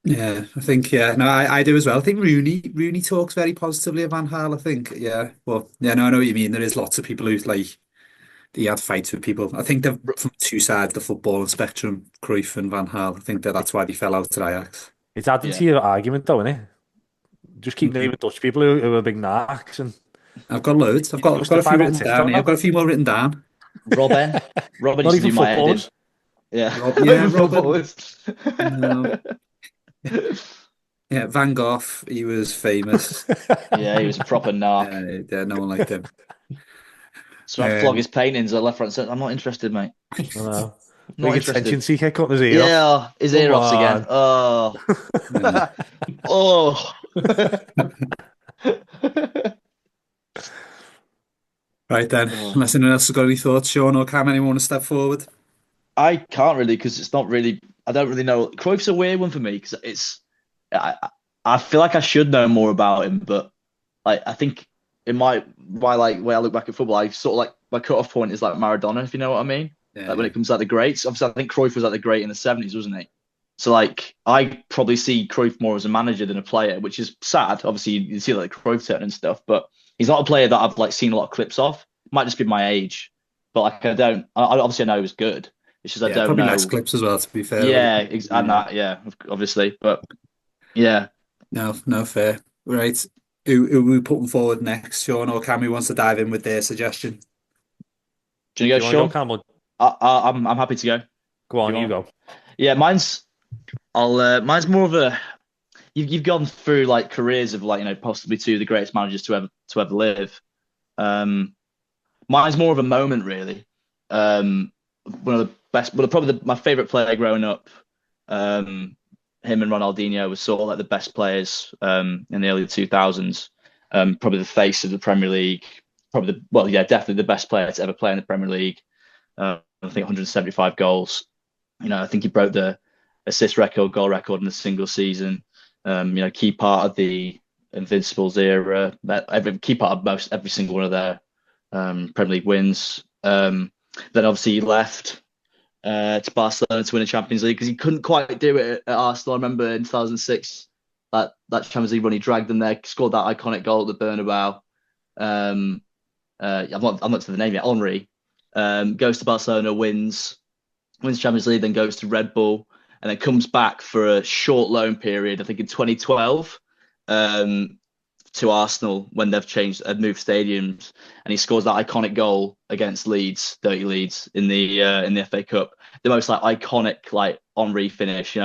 Yeah, I think no, I do as well. I think Rooney talks very positively of Van Gaal. I think, yeah, well, yeah, no, I know what you mean. There is lots of people who like he had fights with people. I think they're from two sides of the footballing spectrum, Cruyff and Van Gaal. I think that's why they fell out at Ajax. It's adding Yeah. to your argument, though, isn't it? Just keep naming Dutch people who are big narcs and I've got loads. I've got a justify few it on written TikTok down. now. I've got a few more written down. Robin Not used to even do my editing. footballers. Yeah. Yeah, Even Robin. footballers. No. Yeah, Van Gogh, he was famous. Yeah, he was a proper narc. Yeah, no one liked him. So I flog his paintings at left, right, and centre. I'm not interested, mate. I know. Not Big interested. attention seeker cutting his ear off. Yeah, his ear offs again. Oh. Yeah. Oh. Right then, unless anyone else has got any thoughts, Sean or Cam, anyone want to step forward? I can't really, because it's not really. I don't really know. Cruyff's a weird one for me because it's. I feel like I should know more about him, but like I think in my like way I look back at football, I sort of like my cutoff point is like Maradona, if you know what I mean. Yeah, Like when it comes to like the greats, obviously I think Cruyff was like the great in the 70s, wasn't he? So like I probably see Cruyff more as a manager than a player, which is sad. Obviously you see like Cruyff turn and stuff, but he's not a player that I've like seen a lot of clips of. It might just be my age, but like I obviously I know he was good. It's just I don't probably know. less clips as well, to be fair. Yeah, and that, obviously, but yeah. No, fair. Right. Who we putting forward next, Sean or Cam, who wants to dive in with their suggestion? Do you go, wanna Sean? Campbell? I'm happy to go. Go on, you go. Yeah, mine's more of a. You've gone through like careers of like possibly two of the greatest managers to ever live. Mine's more of a moment really. One of the best, probably my favorite player growing up. Him and Ronaldinho was sort of like the best players in the early 2000s. Probably the face of the Premier League. Definitely the best player to ever play in the Premier League. I think 175 goals. I think he broke the assist record, goal record in a single season. Key part of the Invincibles era. Key part of every single one of their Premier League wins. Then obviously he left to Barcelona to win a Champions League because he couldn't quite do it at Arsenal. I remember in 2006 that Champions League run, he dragged them there, scored that iconic goal at the Bernabeu. I'm not to the name yet. Henry goes to Barcelona, wins Champions League, then goes to Red Bull, and then comes back for a short loan period. I think in 2012 to Arsenal when they've moved stadiums, and he scores that iconic goal against Leeds, dirty Leeds in the FA Cup. The most like iconic like Henry finish,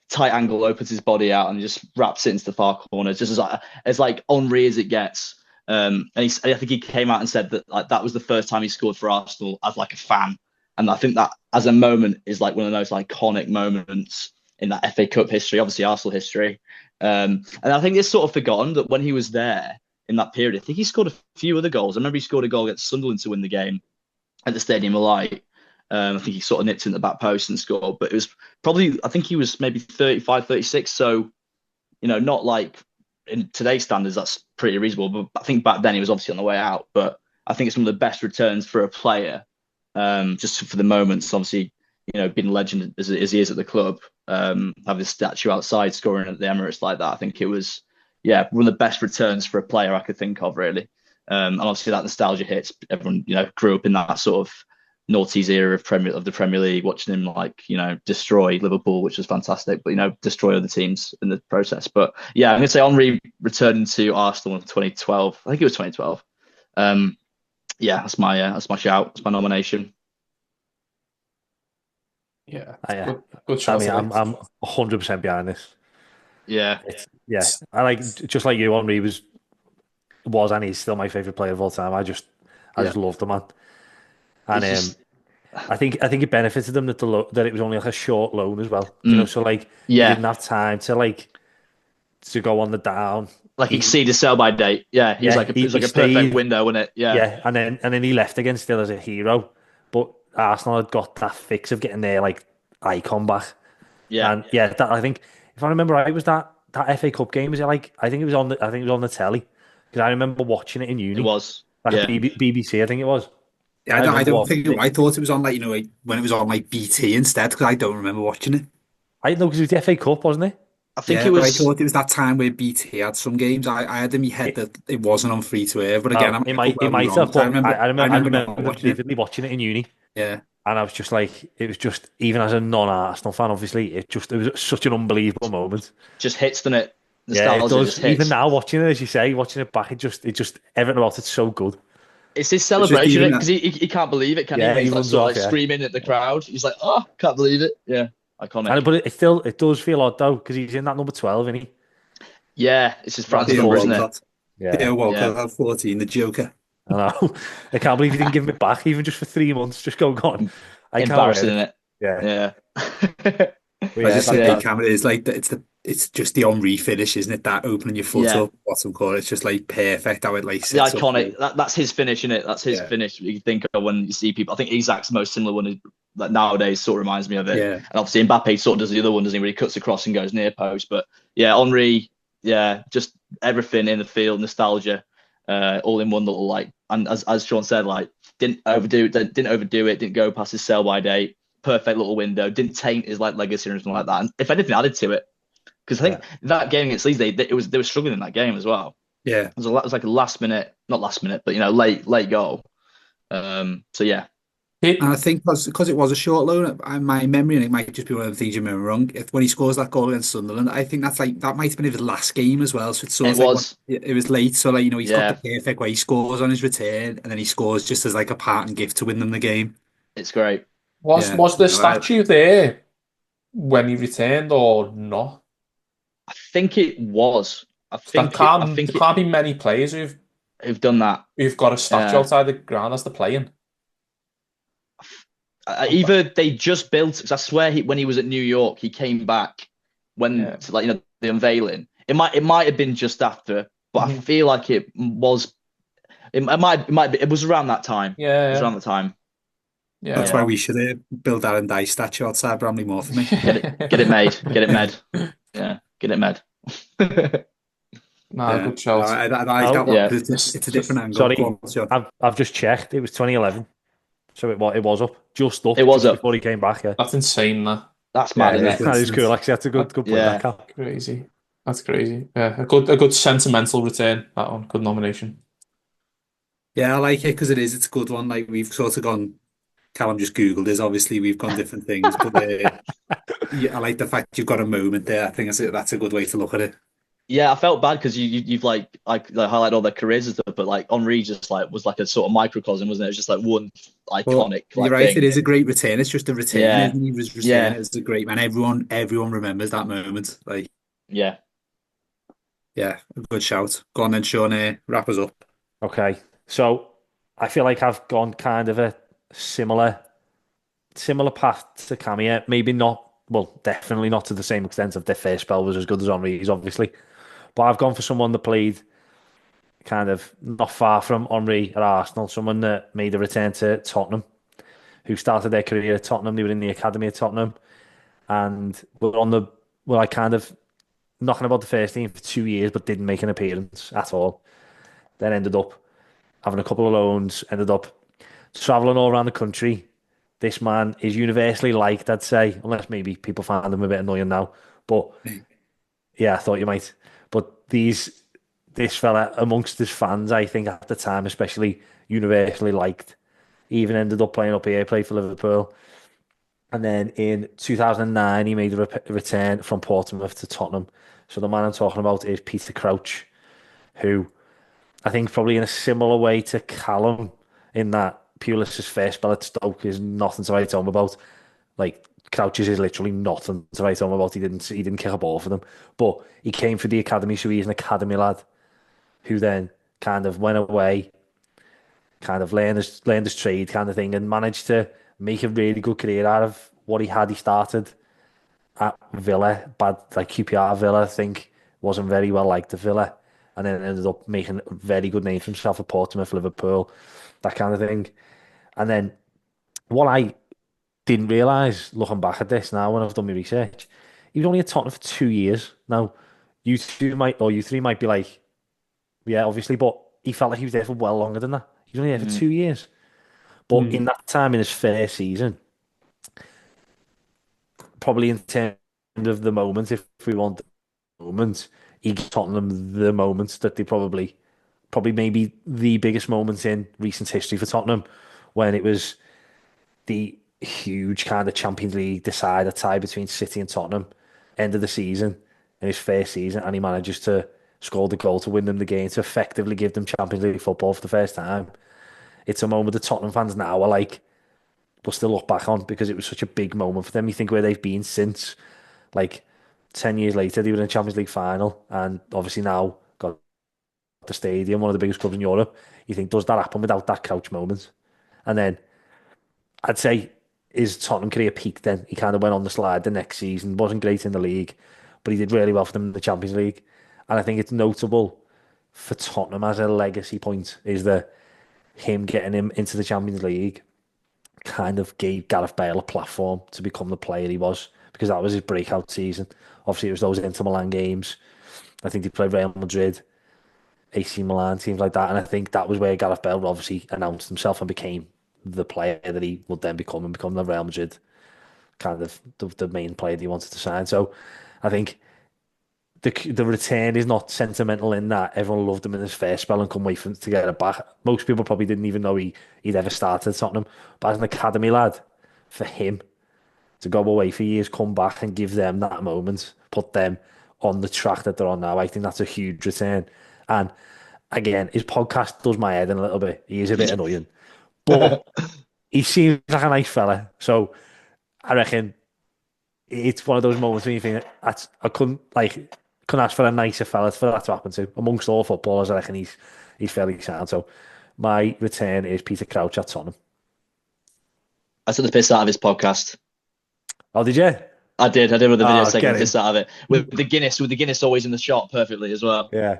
tight angle, opens his body out and just wraps it into the far corner, just as like Henry as it gets. And I think he came out and said that like that was the first time he scored for Arsenal as like a fan, and I think that as a moment is like one of the most iconic moments in that FA Cup history, obviously Arsenal history. And I think it's sort of forgotten that when he was there in that period, I think he scored a few other goals. I remember he scored a goal against Sunderland to win the game at the Stadium of Light. I think he sort of nipped in the back post and scored, but it was probably, I think he was maybe 35, 36. So, not like in today's standards, that's pretty reasonable. But I think back then he was obviously on the way out. But I think it's one of the best returns for a player, just for the moments. Obviously, being a legend as he is at the club, have this statue outside scoring at the Emirates like that. I think it was, one of the best returns for a player I could think of, really. And obviously that nostalgia hits. Everyone, grew up in that sort of noughties era of the Premier League, watching him destroy Liverpool, which was fantastic, but destroy other teams in the process. But yeah, I'm gonna say Henry returning to Arsenal in 2012. I think it was 2012. That's my shout. That's my nomination. Yeah, I good shout. mean, I'm 100% behind this. Yeah, I like just like you. Henry was and he's still my favorite player of all time. I just love the man. And I think it benefited them that that it was only like a short loan as well. So like he didn't have time to go on the down. Like exceed his sell by date. Yeah, it was like a perfect window, wasn't it? Yeah. And then he left again still as a hero. But Arsenal had got that fix of getting their like icon back. Yeah. And that I think if I remember right, it was that FA Cup game. Was it like I think it was on the telly because I remember watching it in uni. It was BBC. I think it was. Yeah, I don't think I thought it was on when it was on like BT instead because I don't remember watching it. I know because it was the FA Cup, wasn't it? I think Yeah, it but I was. thought it was that time where BT had some games. I had in my head It, that it wasn't on free to air, but again, oh, I could it well be might wrong have, because but I I remember not remember watching it. vividly watching it in uni, Yeah, and I was just like, it was just even as a non-Arsenal fan, obviously, it was such an unbelievable moment. Just hits, doesn't it? Yeah, it Nostalgia just does. Even hits. now, watching it, as you say, watching it back, it just everything about it's so good. It's his it's just celebration even because that. he can't believe it, can he? Yeah, When he he's like runs sort of off. like Yeah, screaming at the crowd. He's like, oh, can't believe it. Yeah, iconic. but it does feel odd though because he's in that number 12, isn't he? Yeah, it's his Rather France than Theo number, isn't 14. it? Walcott. Yeah, Theo Yeah, Walcott had 14, the Joker. I know. I can't believe he didn't give me back even just for 3 months. Just go on. I can't wear embarrassing, it. isn't it? Yeah, Yeah. but I yeah, just say Yeah, camera is like it's just the Henri finish, isn't it? That opening your foot yeah. up, bottom corner. It's just like perfect how it like The sets up. iconic. That's his finish, isn't it? That's his Yeah, finish. You think of when you see people. I think Isaac's the most similar one. That nowadays sort of reminds me of it. yeah. And obviously Mbappe sort of does the other one, doesn't he? Where he cuts across and goes near post. But yeah, Henri. Yeah, just everything in the field, nostalgia, all in one little like. And as Sean said, like didn't overdo it, didn't go past his sell by date. Perfect little window. Didn't taint his like legacy or anything like that. And if anything, added to it. Because I yeah. think that game against Leeds, they were struggling in that game as well. Yeah, It was like a last minute, not last minute, but late goal. So yeah, and I It, think because it was a short loan, my memory, and it might just be one of the things you remember wrong. If when he scores that goal against Sunderland, I think that's like that might have been his last game as well. So it's sort it of like was. it was late, so like he's got the Yeah, perfect way. He scores on his return, and then he scores just as like a parting gift to win them the game. it's great. Yeah, was the no, statue there when he returned or not? I think it was. I There think it can't be many players have done that. who've got a statue Yeah. outside the ground as they're playing. Either they just built. Because I swear, when he was at New York, he came back when Yeah. to, like the unveiling. It might have been just after, but I Mhm. feel like it was. It might be. It was around that time. It was Yeah, around the time. yeah, that's Yeah. why well. we should build that and die statue outside Bramley Moor for me. Get it made. Get it made. Yeah, get it made. Nah, Yeah, good no, shout. I like Oh, that one Yeah, because it's a different angle. sorry, Go on, Sean. I've just checked. It was 2011, so it was it was just up. before he came back. Yeah, That's insane, that. That's mad, yeah, isn't yeah. it? That is cool. Coincidence. Actually, that's a good point. That Yeah, Cal. Crazy. That's crazy. Yeah, a good sentimental return. That one, good nomination. Yeah, I like it because it's a good one. Like we've sort of gone. Callum just Googled this. Obviously, we've gone different things, but yeah, I like the fact you've got a moment there. I think that's a good way to look at it. yeah. I felt bad because you've like highlighted all their careers and stuff, but like Henri just like was like a sort of microcosm, wasn't it? It was just like one But iconic you're like right, it thing. is a great return. It's just a return, Yeah, isn't he? His return yeah, is a great man. Everyone remembers that moment. Like, yeah. yeah, a good shout. Go on then, Sean. Wrap us up. Okay, so I feel like I've gone kind of a similar path to Camille. Maybe not. Well, definitely not to the same extent of their first spell was as good as Henri's, obviously. But I've gone for someone that played kind of not far from Henri at Arsenal, someone that made a return to Tottenham, who started their career at Tottenham. They were in the academy at Tottenham and were like kind of knocking about the first team for 2 years, but didn't make an appearance at all. Then ended up having a couple of loans, ended up traveling all around the country. This man is universally liked, I'd say, unless maybe people find him a bit annoying now. But yeah, I thought you might. But this fella amongst his fans, I think at the time, especially universally liked. He even ended up playing up here, played for Liverpool. And then in 2009, he made a return from Portsmouth to Tottenham. So the man I'm talking about is Peter Crouch, who I think probably in a similar way to Callum, in that Pulis's first spell at Stoke is nothing to write home about. Like Crouches is literally nothing to write home about. He didn't kick a ball for them, but he came for the academy, so he's an academy lad who then kind of went away, kind of learned his trade, kind of thing, and managed to make a really good career out of what he had. He started at Villa, bad like QPR Villa, I think, wasn't very well liked at Villa, and then ended up making a very good name for himself at Portsmouth, Liverpool, that kind of thing. And then what I didn't realise, looking back at this now when I've done my research, he was only at Tottenham for 2 years. Now, you three might be like, yeah, obviously, but he felt like he was there for well longer than that. He was only there for Mm. 2 years. But Hmm. in that time, in his first season, probably in terms of the moment, if we want moment, he gives Tottenham the moments that they probably maybe the biggest moment in recent history for Tottenham, when it was the huge kind of Champions League decider tie between City and Tottenham, end of the season, in his first season, and he manages to score the goal to win them the game, to effectively give them Champions League football for the first time. It's a moment that Tottenham fans now are like, will still look back on, because it was such a big moment for them. You think where they've been since, like 10 years later, they were in a Champions League final, and obviously now got the stadium, one of the biggest clubs in Europe. You think, does that happen without that couch moment? And then I'd say his Tottenham career peaked then. He kind of went on the slide the next season, wasn't great in the league, but he did really well for them in the Champions League. And I think it's notable for Tottenham as a legacy point is that him getting him into the Champions League kind of gave Gareth Bale a platform to become the player he was, because that was his breakout season. Obviously, it was those Inter Milan games. I think he played Real Madrid, AC Milan, teams like that. And I think that was where Gareth Bale obviously announced himself and became the player that he would then become, and become the Real Madrid kind of the main player that he wanted to sign. So I think the return is not sentimental in that everyone loved him in his first spell and couldn't wait for him to get it back. Most people probably didn't even know he'd ever started at Tottenham. But as an academy lad, for him to go away for years, come back and give them that moment, put them on the track that they're on now, I think that's a huge return. And again, his podcast does my head in a little bit. He is a bit annoying, but he seems like a nice fella. So I reckon it's one of those moments when you think, I couldn't ask for a nicer fella for that to happen to. Amongst all footballers, I reckon he's fairly sound. So my return is Peter Crouch at Tottenham. I took the piss out of his podcast. Oh, did you? I did with the video taking the piss out of it. With the Guinness always in the shot perfectly as well. Yeah.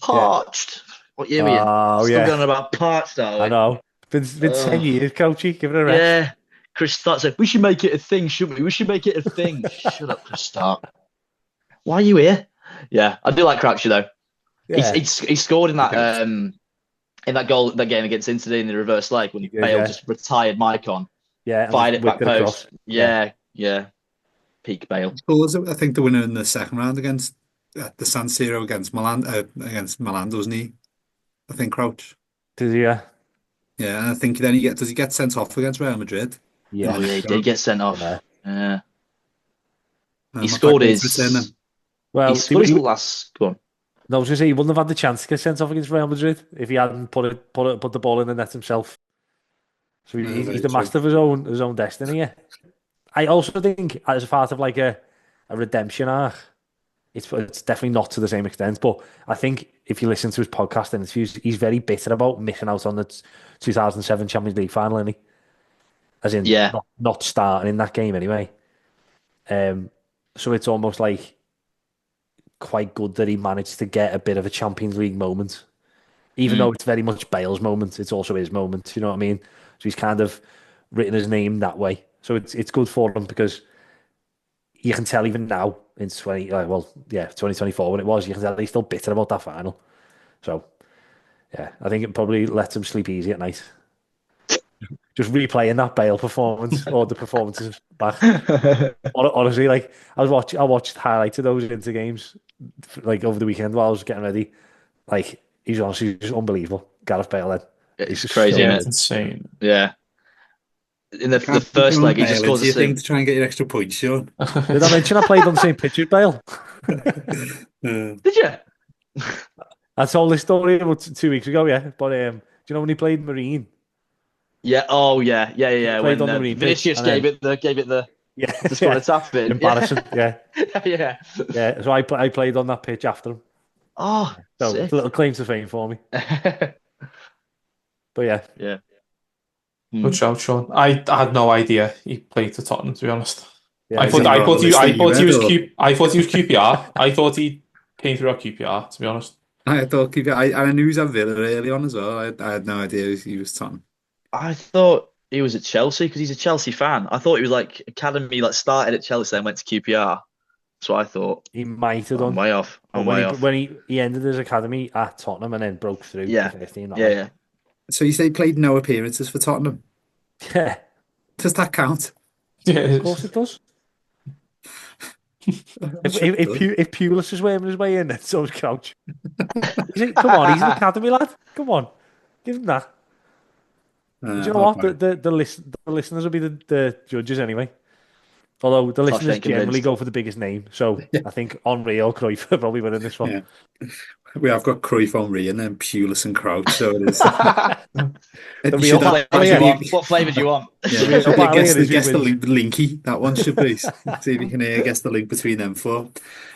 Parched. Yeah. What year are we in? Still going about parched, are we? I know. It's been 10 years, Coachy. Give it a rest. Yeah. Chris Stark said, we should make it a thing, shouldn't we? We should make it a thing. Shut up, Chris Stark. Why are you here? Yeah, I do like Crouchy though. Yeah. He scored in that goal, that game against Inter in the reverse leg when Bale just retired Maicon. Yeah, fired it back post. Yeah. Peak Bale. Scores, I think, the winner in the second round against the San Siro against Milan, doesn't he? I think Crouch. Does he? Yeah. Yeah, and I think then does he get sent off against Real Madrid? Yeah, he did get sent off. Yeah. He scored his. Well, he scored his last. Go on. No, I was going to say he wouldn't have had the chance to get sent off against Real Madrid if he hadn't put the ball in the net himself. So he's the master of his own destiny. Yeah. I also think as a part of like a redemption arc, it's definitely not to the same extent. But I think if you listen to his podcast and interviews, he's very bitter about missing out on the 2007 Champions League final, isn't he? As in, not starting in that game anyway. So it's almost like quite good that he managed to get a bit of a Champions League moment. Even though it's very much Bale's moment, it's also his moment, you know what I mean? So he's kind of written his name that way. So it's good for him, because you can tell even now in 2024 when it was, you can tell he's still bitter about that final. So yeah, I think it probably lets him sleep easy at night. Just replaying that Bale performance or the performances back. Honestly, like I watched highlights of those Inter games like over the weekend while I was getting ready. Like he's honestly just unbelievable. Gareth Bale, then. It's crazy, it's insane. Yeah. In the first leg, he just scores a thing to try and get your extra points, Sean. Did I mention I played on the same pitch with Bale? Did you? I told this story about 2 weeks ago, yeah. But do you know when he played Marine? Yeah. Oh, yeah. When Vinicius gave it the to score a tap in. Embarrassing. Yeah. Yeah. So I played on that pitch after him. Oh, so it's a little claim to fame for me. But yeah. Good shout, Sean. I had no idea he played for Tottenham, to be honest. Yeah, I thought he was QPR. I thought he came through at QPR, to be honest. I thought QPR. I knew he was at Villa early on as well. I had no idea he was Tottenham. I thought he was at Chelsea because he's a Chelsea fan. I thought he was like academy, like started at Chelsea and went to QPR. That's what I thought. He might have done. I'm way off. When he ended his academy at Tottenham and then broke through. Yeah. So you say he played no appearances for Tottenham? Yeah. Does that count? Yeah, of course it does. If Pulis is worming his way in, then so is Crouch. Come on, he's an academy lad. Come on, give him that. Do you know what? The listeners will be the judges anyway. Although the listeners generally go for the biggest name, so I think Henry or Cruyff are probably winning this one. Yeah. We have got Cruyff, Henry, and then Pulis and Crouch, so it is. What flavour do you want? Yeah, guess the link, linky. That one should be. See if you can guess the link between them four.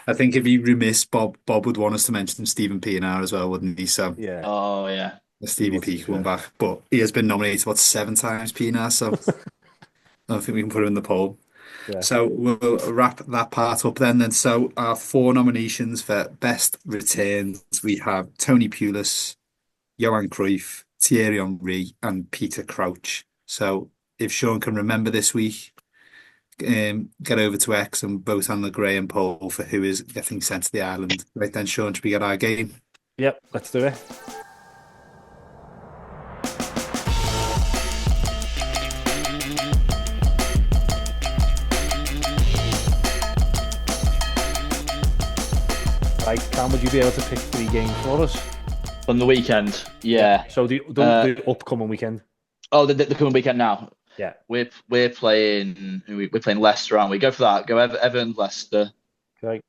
I think if he remiss, Bob would want us to mention Stephen Pienaar as well, wouldn't he? So yeah. Oh yeah. Stevie P coming back, but he has been nominated 7 times, Pienaar, so I don't think we can put him in the poll. Yeah. So we'll wrap that part up then. So our 4 nominations for best returns, we have Tony Pulis, Johan Cruyff, Thierry Henry, and Peter Crouch. So if Sean can remember this week, get over to X and vote on the Graham poll for who is getting sent to the island. Right then, Sean, should we get our game? Yep, let's do it. Right, Cam, would you be able to pick 3 games for us? On the weekend, yeah. So the upcoming weekend. Oh, the coming weekend now. Yeah. We're playing Leicester, aren't we? Go for that. Go Everton, Leicester. Okay.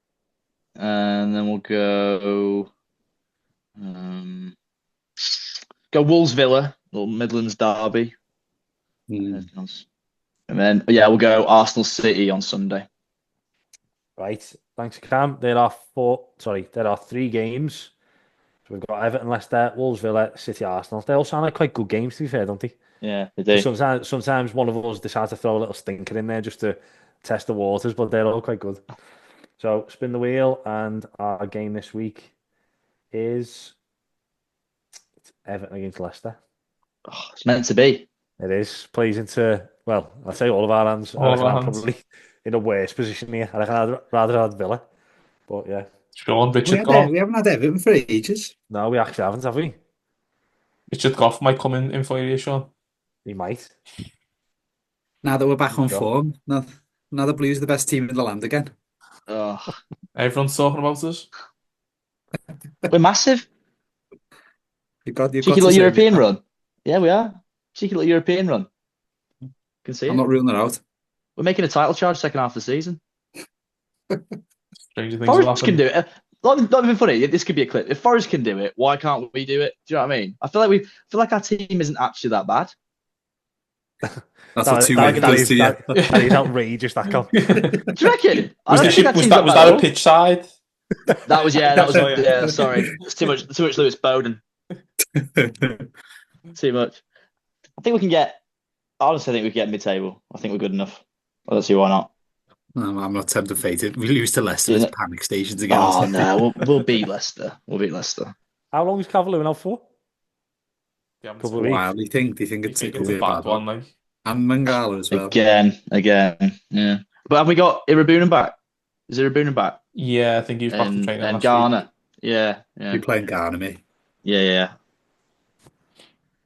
And then we'll go Wolves Villa, little Midlands derby. And then we'll go Arsenal City on Sunday. Right. Thanks, Cam. There are 3 games. So we've got Everton, Leicester, Wolves, Villa, City, Arsenal. They all sound like quite good games, to be fair, don't they? Yeah, they do. Sometimes one of us decides to throw a little stinker in there just to test the waters, but they're all quite good. So spin the wheel, and our game this week is Everton against Leicester. Oh, it's meant to be. It is. Plays into, well, I'd say all of our hands. I'm probably in a worse position here. I reckon I'd rather have Villa. But yeah. Sean, Richard Goff. We haven't had Everton for ages. No, we actually haven't, have we? Richard Goff might come in for you, Sean. He might. Now that we're back on form, now the Blues are the best team in the land again. Oh. Everyone's talking about us. We're massive. You've got cheeky little European run. Yeah, we are. Cheeky little European run. Can see I'm not ruling that out. We're making a title charge second half of the season. Stranger things Forest can do it. Not even funny. This could be a clip. If Forest can do it, why can't we do it? Do you know what I mean? I feel like our team isn't actually that bad. That's what 2 weeks does to you. That is outrageous, that come. Do you reckon? Was that a pitch side? That was sorry. It's too much Lewis Bowden. Too much. I think we can get. Honestly, I think we can get mid-table. I think we're good enough. I don't see why not. I'm not tempted fated. We lose to Leicester. It's panic stations again. Oh no, we'll beat Leicester. We'll beat Leicester. How long is Calvert-Lewin out for? A couple of weeks. Do you think it's a bad one, like? And Mangala as well. Again, yeah. But have we got Irabunan back? Is Irabunan back? Yeah, I think he's back from training. And Ghana. Yeah. You're playing Ghana, mate. Yeah.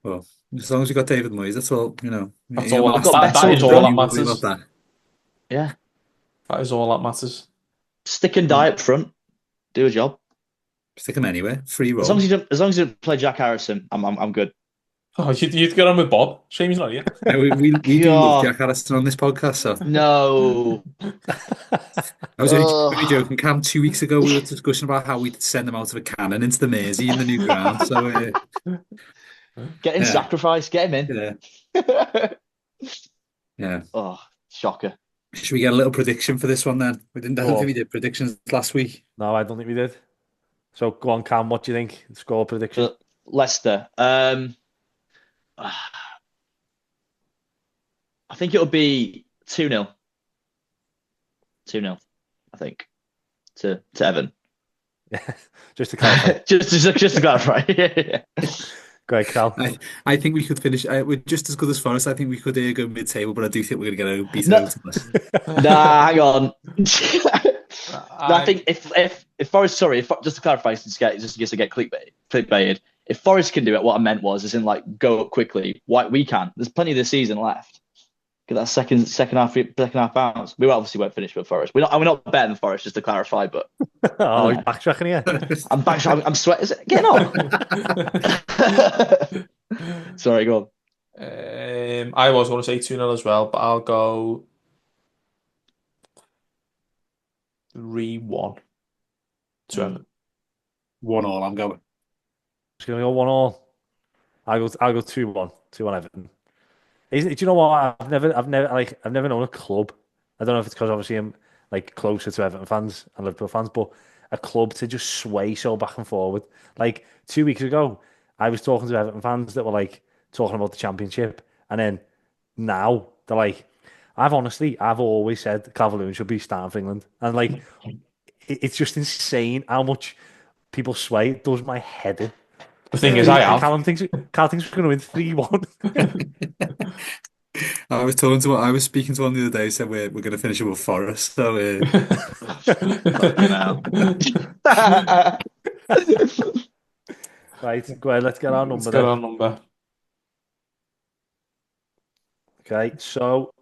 Well, as long as you got David Moyes, that's all, That's all that is all that matters. Yeah. That is all that matters. Stick and die up front. Do a job. Stick him anywhere. Free roll. As long as you don't play Jack Harrison, I'm good. Oh, you'd get on with Bob. Shame he's not here. Yeah, we do love Jack Harrison on this podcast, so. No. I was only joking. Cam, 2 weeks ago, we were discussing about how we'd send him out of a cannon into the Mersey in the new ground. So, get in sacrifice. Get him in. Yeah. Oh, shocker. Should we get a little prediction for this one then? I don't think we did predictions last week. No, I don't think we did. So go on, Cam. What do you think? Score prediction. Leicester. I think it'll be 2-0. 2-0, I think, to Everton. Just to clarify. just to clarify. Yeah. Great, Cal. I think we could finish. We're just as good as Forest. I think we could go mid-table, but I do think we're going to get beaten out of this. Nah, hang on. I think if Forest, just to clarify, just in case I get clickbaited, if Forest can do it, what I meant was, as in like go up quickly. We can. There's plenty of the season left. Get that second half bounce. We obviously won't finish with Forest. We're not better than Forest, just to clarify. But Oh, he's backtracking here. I'm back. I'm sweating. Get on. Sorry, go on. I was going to say 2-0 as well, but I'll go 3-1 to Everton. 1-1, I'm going. Just gonna go 1-1. I'll go 2-1. 2-1 Everton. Do you know what? I've never known a club. I don't know if it's because obviously I'm like closer to Everton fans and Liverpool fans, but a club to just sway so back and forward. Like 2 weeks ago, I was talking to Everton fans that were like talking about the Championship, and then now they're like, I've always said Calvert-Lewin should be starting for England, and like it's just insane how much people sway. It does my head in. The thing is, I have. Callum thinks we're going to win 3-1. I was speaking to one the other day. He said we're going to finish above Forest. So Right, go ahead. Let's get our number. Let's get our number. Okay, so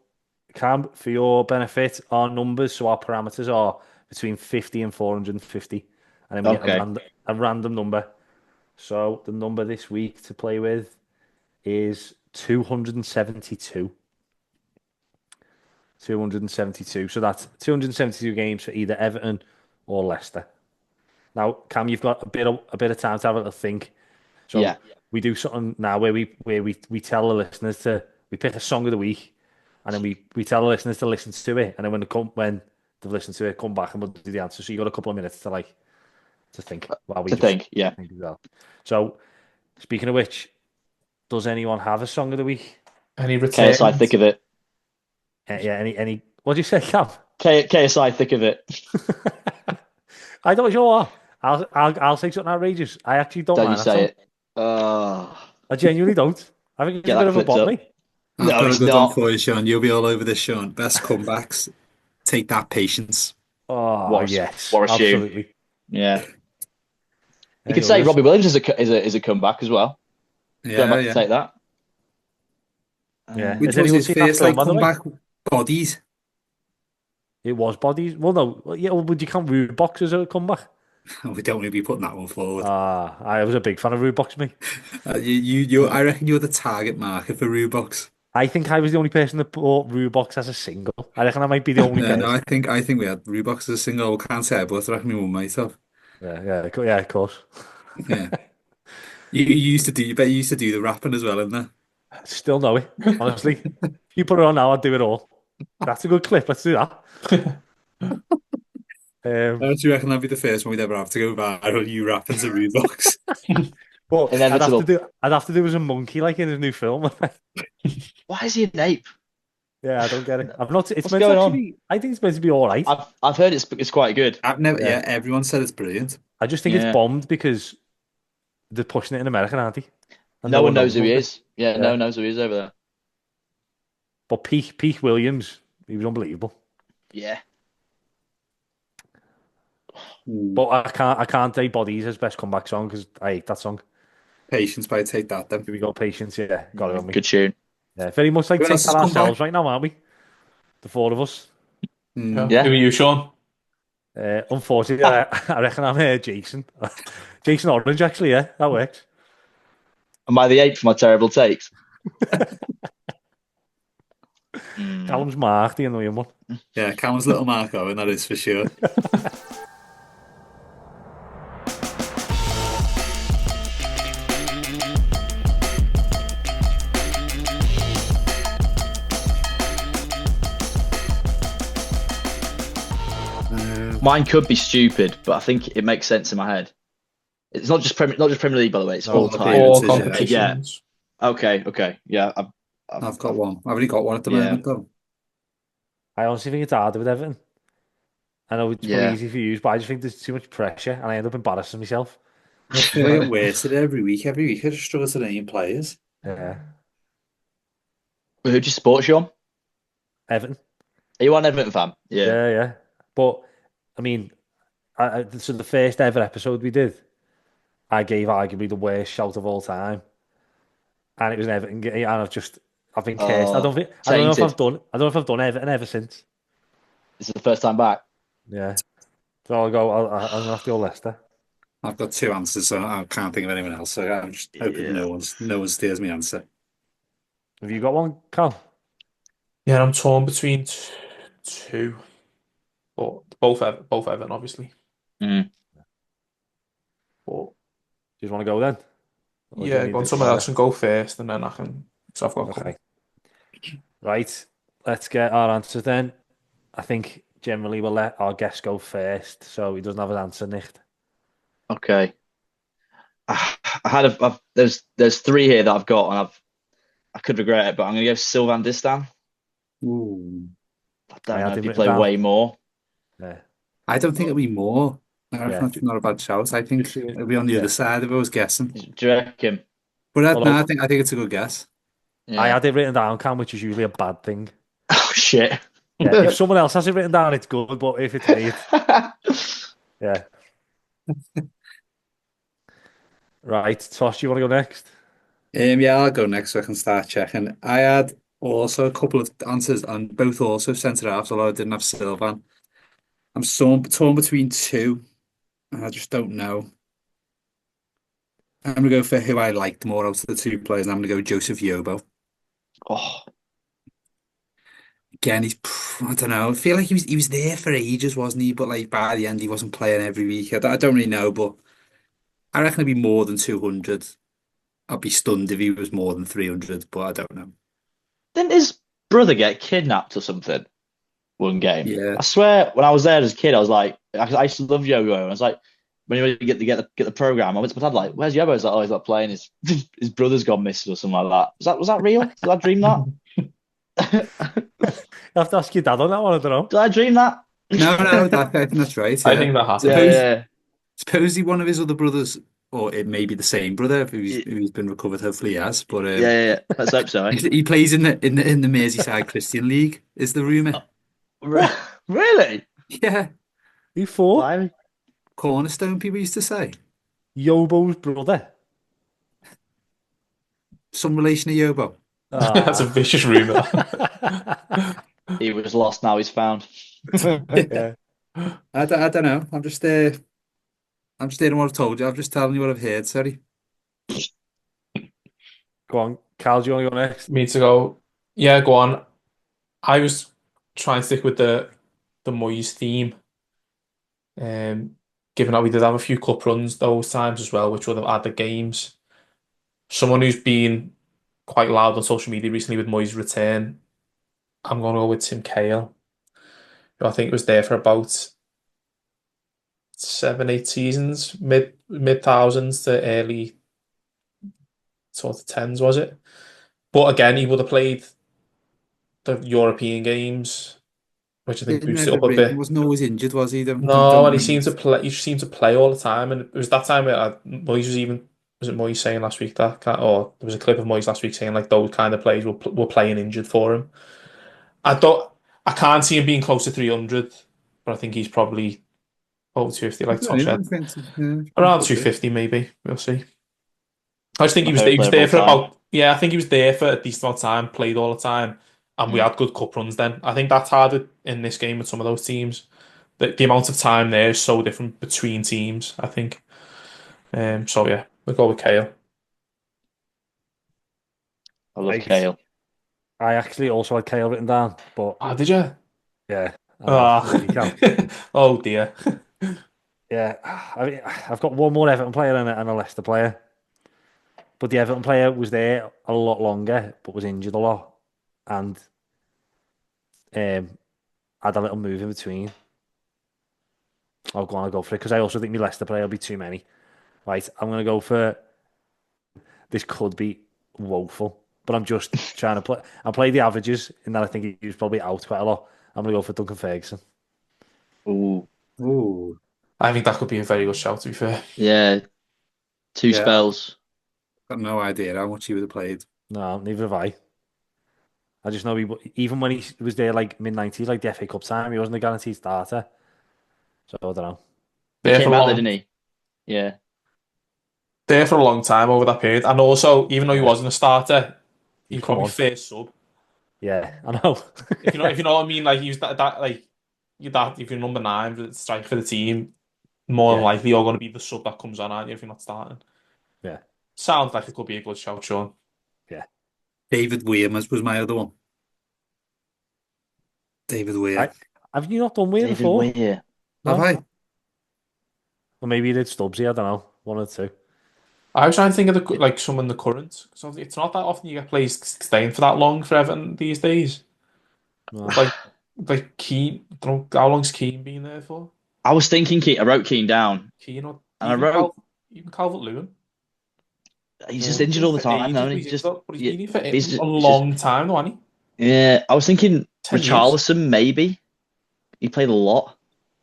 Cam, for your benefit, our numbers, so our parameters are between 50 and 450, and then we get a random number. So the number this week to play with is 272. 272. So that's 272 games for either Everton or Leicester. Now, Cam, you've got a bit of time to have a little think. So we do something now where we tell the listeners we pick a song of the week, and then we tell the listeners to listen to it, and then when they've listened to it, come back and we'll do the answer. So you got a couple of minutes to think while we think as well. So, speaking of which, does anyone have a song of the week? Any returns? KSI, thick of it. Any? What do you say, Cam? KSI, thick of it. I don't know what. I'll say something outrageous. I actually don't mind you say it? I genuinely don't. I think it's a bit of a botany. I've got a good one for you, Sean. You'll be all over this, Sean. Best comebacks. Take that, Patience. Oh, yes. What a absolutely. Shoe. Yeah. You could say Robbie Williams is a comeback as well. Going back to take that. Yeah. Which was his first comeback? Bodies. It was Bodies. Well, no. Would you count Rude Box as a comeback? We don't want to be putting that one forward. I was a big fan of Rude Box, me. I reckon you're the target market for Rude Box. I think I was the only person that bought Rude Box as a single. I reckon I might be the only person. No, I think we had Rude Box as a single. Can't say I bought it. I reckon we might have. Yeah, of course. Yeah. You used to do. You bet you used to do the rapping as well, isn't there? I still know it, honestly. If you put it on now, I'd do it all. That's a good clip. Let's do that. How do you reckon that'd be the first one we'd ever have to go viral? You rapping to Rude Box. But I'd have to do as a monkey, like in his new film. Why is he an ape? Yeah, I don't get it. I've not. It's What's meant going to on? be. I think it's meant to be all right. I've heard it's quite good. I've never. Yeah, everyone said it's brilliant. I just think it's bombed because they're pushing it in America, aren't they? And no one knows who he is. Yeah, no one knows who he is over there. But Pete Williams, he was unbelievable. Yeah. But I can't say Bodies as best comeback song because I hate that song. Patience by Take That then. Here we go, Patience, yeah. Got it on me. Good tune. Yeah, very much like Who Take else has That come ourselves back? right now, aren't we? The four of us. Yeah. Who are you, Sean? Unfortunately, I reckon I'm Jason. Jason Orange, actually, yeah. That works. Am I the ape for my terrible takes? Callum's Mark, the annoying one. Yeah, Callum's little Marco, and that is for sure. Mine could be stupid, but I think it makes sense in my head. It's not just Premier League, by the way. It's all time. All Yeah. competitions. Okay. Yeah, I've got one. I've only got one at the moment, though. I honestly think it's harder with Everton. I know it's probably easy for you, but I just think there's too much pressure and I end up embarrassing myself. I feel like it worse at it every week. Every week I just struggle to name players. Yeah. Who do you support, Sean? Everton. Are you an Everton fan? Yeah. But, I mean, so the first ever episode we did, I gave arguably the worst shout of all time. And it was an Everton game, and I've been cursed. I Oh, don't think. I don't know if tainted. I've done. I don't know if I've done Everton ever since. This is the first time back. Yeah. So I'll go. I'm gonna have to go Leicester. I've got two answers, so I can't think of anyone else. So I'm just hoping Yeah. no one steers my answer. Have you got one, Cal? Yeah, I'm torn between two, but both Everton, obviously. Mm. But Do you want to go then? Or do you yeah, want go me on, to do someone mine? else can go first, and then I can. So I've got a couple. Okay. Right. Let's get our answers then. I think generally we'll let our guest go first, so he doesn't have an answer, nicht. Okay. There's three here that I've got, and I could regret it, but I'm gonna go Sylvan Distan. Ooh. I I don't know had if him he written play down. way more. Yeah. I don't think it'll be more. I reckon Yeah. that's not a bad shout. I think it'll be on the other Yeah. side if I was guessing. Do you reckon? But no, Although I think it's a good guess. I Yeah. had it written down, Cam, which is usually a bad thing. Oh shit. Yeah. If someone else has it written down, it's good, but if it's me, yeah. Right. Tosh, you want to go next? Yeah, I'll go next so I can start checking. I had also a couple of answers and both also centre halves, although I didn't have Sylvan. I'm torn between two, and I just don't know. I'm gonna go for who I liked more out of the two players, and I'm gonna go Joseph Yobo. Oh, Again, I don't know. I feel like he was there for ages, wasn't he? But like by the end, he wasn't playing every week. I don't really know, but I reckon it'd be more than 200. I'd be stunned if he was more than 300, but I don't know. didn't his brother get kidnapped or something one game? Yeah. I swear, when I was there as a kid, I was like, I used to love Yo-Yo. I was like, when you get the program, I went to my dad like, "Where's Yo-Yo?" He's like, "Oh, he's not playing. His his brother's gone missing or something like that." Was that real? Did I dream that? You have to ask your dad on that one, I don't know. Did I dream that? No, I think that's right. I Yeah. think that Yeah, happened. Suppose yeah. supposedly one of his other brothers, or it may be the same brother Yeah, who's been recovered. Hopefully, he has. But yeah. Let's hope so. Eh? he plays in the Merseyside Christian League. Is the rumor? Re- Really? Yeah, Who for? Blimey. Cornerstone people used to say Yobo's brother. some relation to Yobo. That's a Ah. vicious rumor. He was lost, now he's found. Yeah. I don't know. I'm just hearing what I've told you. I'm just telling you what I've heard. Sorry. Go on. Cal, do you want to go next? Me to go. Yeah, go on. I was trying to stick with the Moyes theme. Given that we did have a few cup runs those times as well, which would have added games. Someone who's been quite loud on social media recently with Moyes' return, I'm going to go with Tim Cahill, who I think was there for about 7, 8 seasons, mid thousands to early sort of tens, was it? But again, he would have played the European games, which I think Didn't boosted it ever up a really, bit. wasn't always injured, was he? No, Don't and he mind. seemed to play. He seemed to play all the time, and it was that time where Moyes was even. Was it Moyes saying last week that, or there was a clip of Moyes last week saying like those kind of plays were playing injured for him. I don't. I can't see him being close to 300, but I think he's probably over 250, like Tosh Yeah, said, I around could be. 250 maybe. We'll see. I just think My he favorite was player of there all for time. about. Yeah, I think he was there for a decent amount of time, played all the time, and we Mm. had good cup runs then. I think that's harder in this game with some of those teams. The amount of time there is so different between teams, I think. So yeah, we'll go with Kale. I love Right. Kale. I actually also had Kale written down, but Oh, did you? yeah, I know. Ah, Lucky Cal. oh dear. Yeah, I mean, I've got one more Everton player and a Leicester player, but the Everton player was there a lot longer, but was injured a lot, and had a little move in between. I'll go for it because I also think my Leicester player will be too many. Right, I'm gonna go for this. Could be woeful, but I'm just trying to play. I play the averages in that I think he was probably out quite a lot. I'm gonna go for Duncan Ferguson. Ooh, Ooh, I think that could be a very good shout, to be fair. yeah. Two yeah. spells. Got no idea how much he would have played. No, neither have I. I just know even when he was there like mid-90s, like the FA Cup time, he wasn't a guaranteed starter. So I don't know. He There came for a back there, long, didn't he? Yeah. there for a long time over that period, and also even though he Yeah, wasn't a starter, He's come probably on. first sub. Yeah, I know. If you know what I mean, like he's that like you that if you're number 9 for the strike for the team, more than Yeah. likely you're going to be the sub that comes on, aren't you? If you're not starting, Yeah. sounds like it could be a good shout, Sean. Yeah. David Weir was my other one. David Weir. Have you not done Weir David before? Weir. Have No? I? Or maybe you did Stubbsy, I don't know. One or two. I was trying to think of like some in the current, because it's not that often you get players staying for that long for Everton these days. No. Like Keane, I don't know, how long's Keane been there for? I was thinking Keane. I wrote Keane down, Keane or and I wrote even Calvert-Lewin. he's Yeah. just injured all the For time, ages, though. but He's he's, just but he's yeah, been here for he's a he's just long time, though, hasn't yeah. I was thinking 10 years. Richarlison maybe. He played a lot.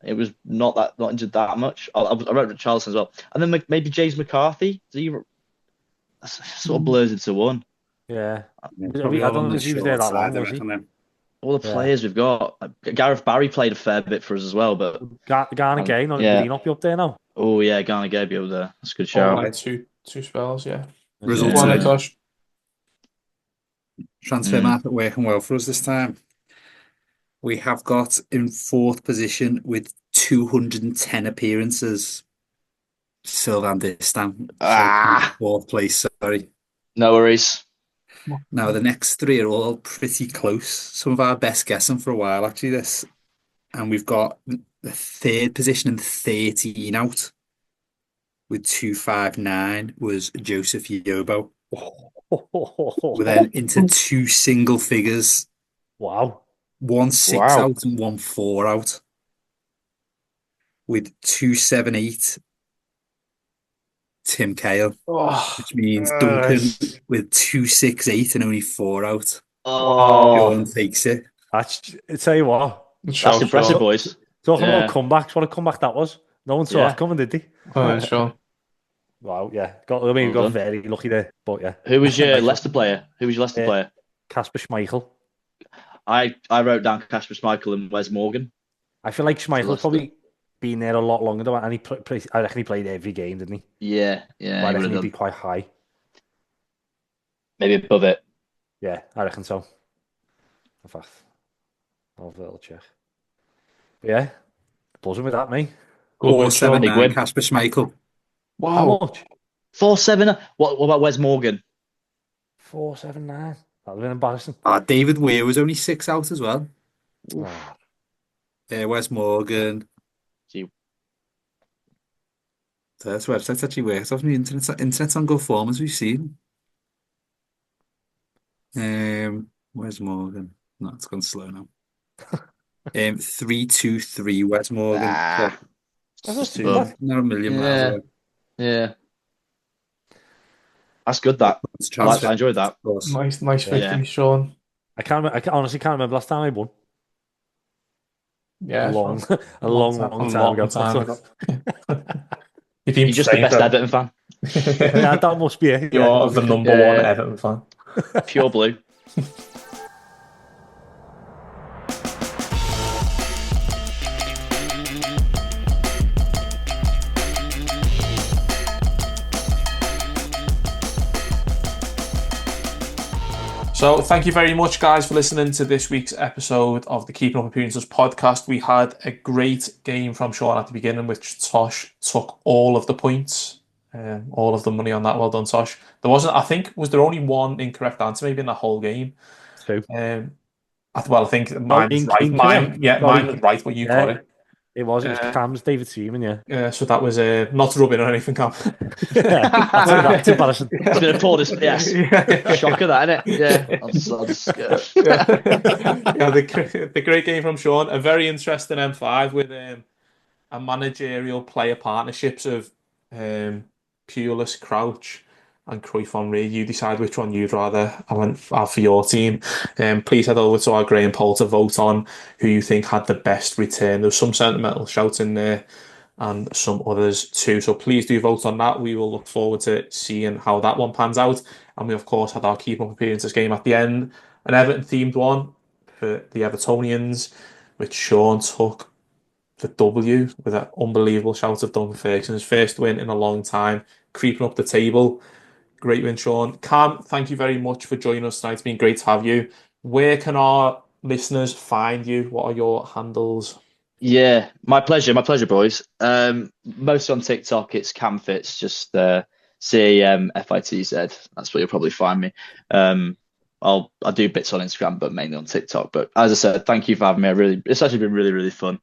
It was not injured that much. I wrote Richarlison as well, and then maybe James McCarthy. Sort of blurs into one. Yeah. Probably I all don't on know the if he was there short that long, side, I was he? reckon then. All the Yeah. players we've got. Gareth Barry played a fair bit for us as well, but Garner Gay, did yeah. he not be up there now? Oh yeah, Garner Gay be over there. That's a good Oh, shout. like two spells, yeah. Results Go on, Yeah. then, Tosh. Transfer market working well for us this time. We have got in 4th position with 210 appearances. Sylvan Distan. Ah, 4th place, sorry. no worries. Now, the next 3 are all pretty close. Some of our best guessing for a while, actually, this. And we've got the 3rd position and 13 out with 259 was Joseph Yobo. We're then into 2 single figures, Wow. 1 6 Wow. out and 1 4 out with 278 Tim Cahill, Oh, which means Duncan with 268 and only 4 out. Oh, Sean takes it. I tell you what, that's impressive, boys. talking Yeah. about comebacks, what a comeback that was. No one saw Yeah. that coming, did they? Oh, Sean. Wow, yeah. Got Well done. very lucky there, but yeah. Who was your Leicester player? Yeah. player? Casper Schmeichel. I wrote down Kasper Schmeichel and Wes Morgan. I feel like Schmeichel's Leicester. probably been there a lot longer though, and I reckon he played every game, didn't he? Yeah, I he would reckon have he'd be done. quite high. Maybe above it. Yeah, I reckon so. In fact, I'll have a little check. But yeah, buzzing with that, mate. Good win, Sean. Big 479 win. Casper Schmeichel. How Wow. much? 4-7. What about Wes Morgan? 479. That'd have been embarrassing. David Weir was only 6 out as well. Oh, Wes Morgan. Gee. This website actually works off the internet. Internet's on good form as we've seen. Wes Morgan? No, it's gone slow now. 323 Wes Morgan. Ah, that's not just too above. bad. Not a million miles Yeah. away. Yeah. That's good, that. It's I transfer, enjoyed that. of course. Nice Yeah. victory, Sean. I honestly can't remember last time I won. Yeah, a long, Sean. a long time ago. You've been You're just the trained, best though. Everton fan. Yeah, that must be it. You're the number Yeah. one Everton fan. Pure blue. So thank you very much, guys, for listening to this week's episode of the Keeping Up Appearances podcast. We had a great game from Sean at the beginning, which Tosh took all of the points, all of the money on that. Well done, Tosh. There wasn't, I think, was there only one incorrect answer maybe in the whole game? Two. I think mine was right. Incorrect. Mine was right, but you got it. It was Cam's David Seaman, yeah. Yeah, so that was not rubbing or anything, Cam. That's embarrassing. It's going to pull this. Yes. Shocker, that, isn't it? Yeah. I'll just Yeah, the great game from Sean. A very interesting M5 with a managerial player partnerships of Pulis, Crouch, and Cruyff Henry. You decide which one you'd rather have for your team. Please head over to our Graham poll to vote on who you think had the best return. There's some sentimental shouts in there and some others too. So please do vote on that. We will look forward to seeing how that one pans out. And we, of course, had our Keep Up Appearances game at the end, an Everton-themed one for the Evertonians, which Sean took the W with an unbelievable shout of Duncan Ferguson's first win in a long time, creeping up the table. Great win, Sean. Cam, thank you very much for joining us tonight. It's been great to have you. Where can our listeners find you? What are your handles? Yeah, my pleasure, boys. Most on TikTok, it's CamFitz, just CamFitz. That's where you'll probably find me. I do bits on Instagram, but mainly on TikTok. But as I said, thank you for having me. It's actually been really, really fun.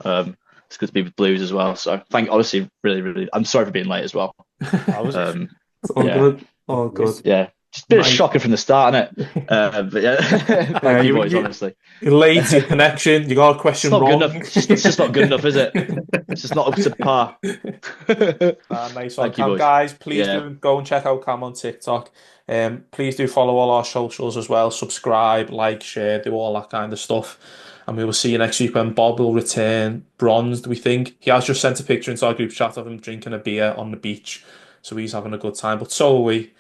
It's good to be with Blues as well. So honestly, really, really. I'm sorry for being late as well. All good. All good. Yeah. Just a bit of shocker from the start, innit? But yeah, thank you, boys, honestly. You're late, your connection, you got a question it's not wrong. Good enough. It's just not good enough, is it? It's just not up to par. Nice one, Cam. Guys, please do go and check out Cam on TikTok. Please do follow all our socials as well. Subscribe, like, share, do all that kind of stuff. And we will see you next week when Bob will return bronzed, we think. He has just sent a picture into our group chat of him drinking a beer on the beach. So he's having a good time, but so are we.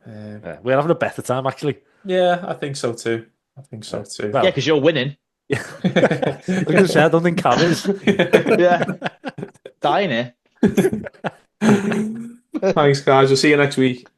We're having a better time, actually. Yeah, I think so too. Well, yeah, because you're winning. Like I said, I don't think Cam is. Yeah. Dying here. Thanks, guys. We'll see you next week.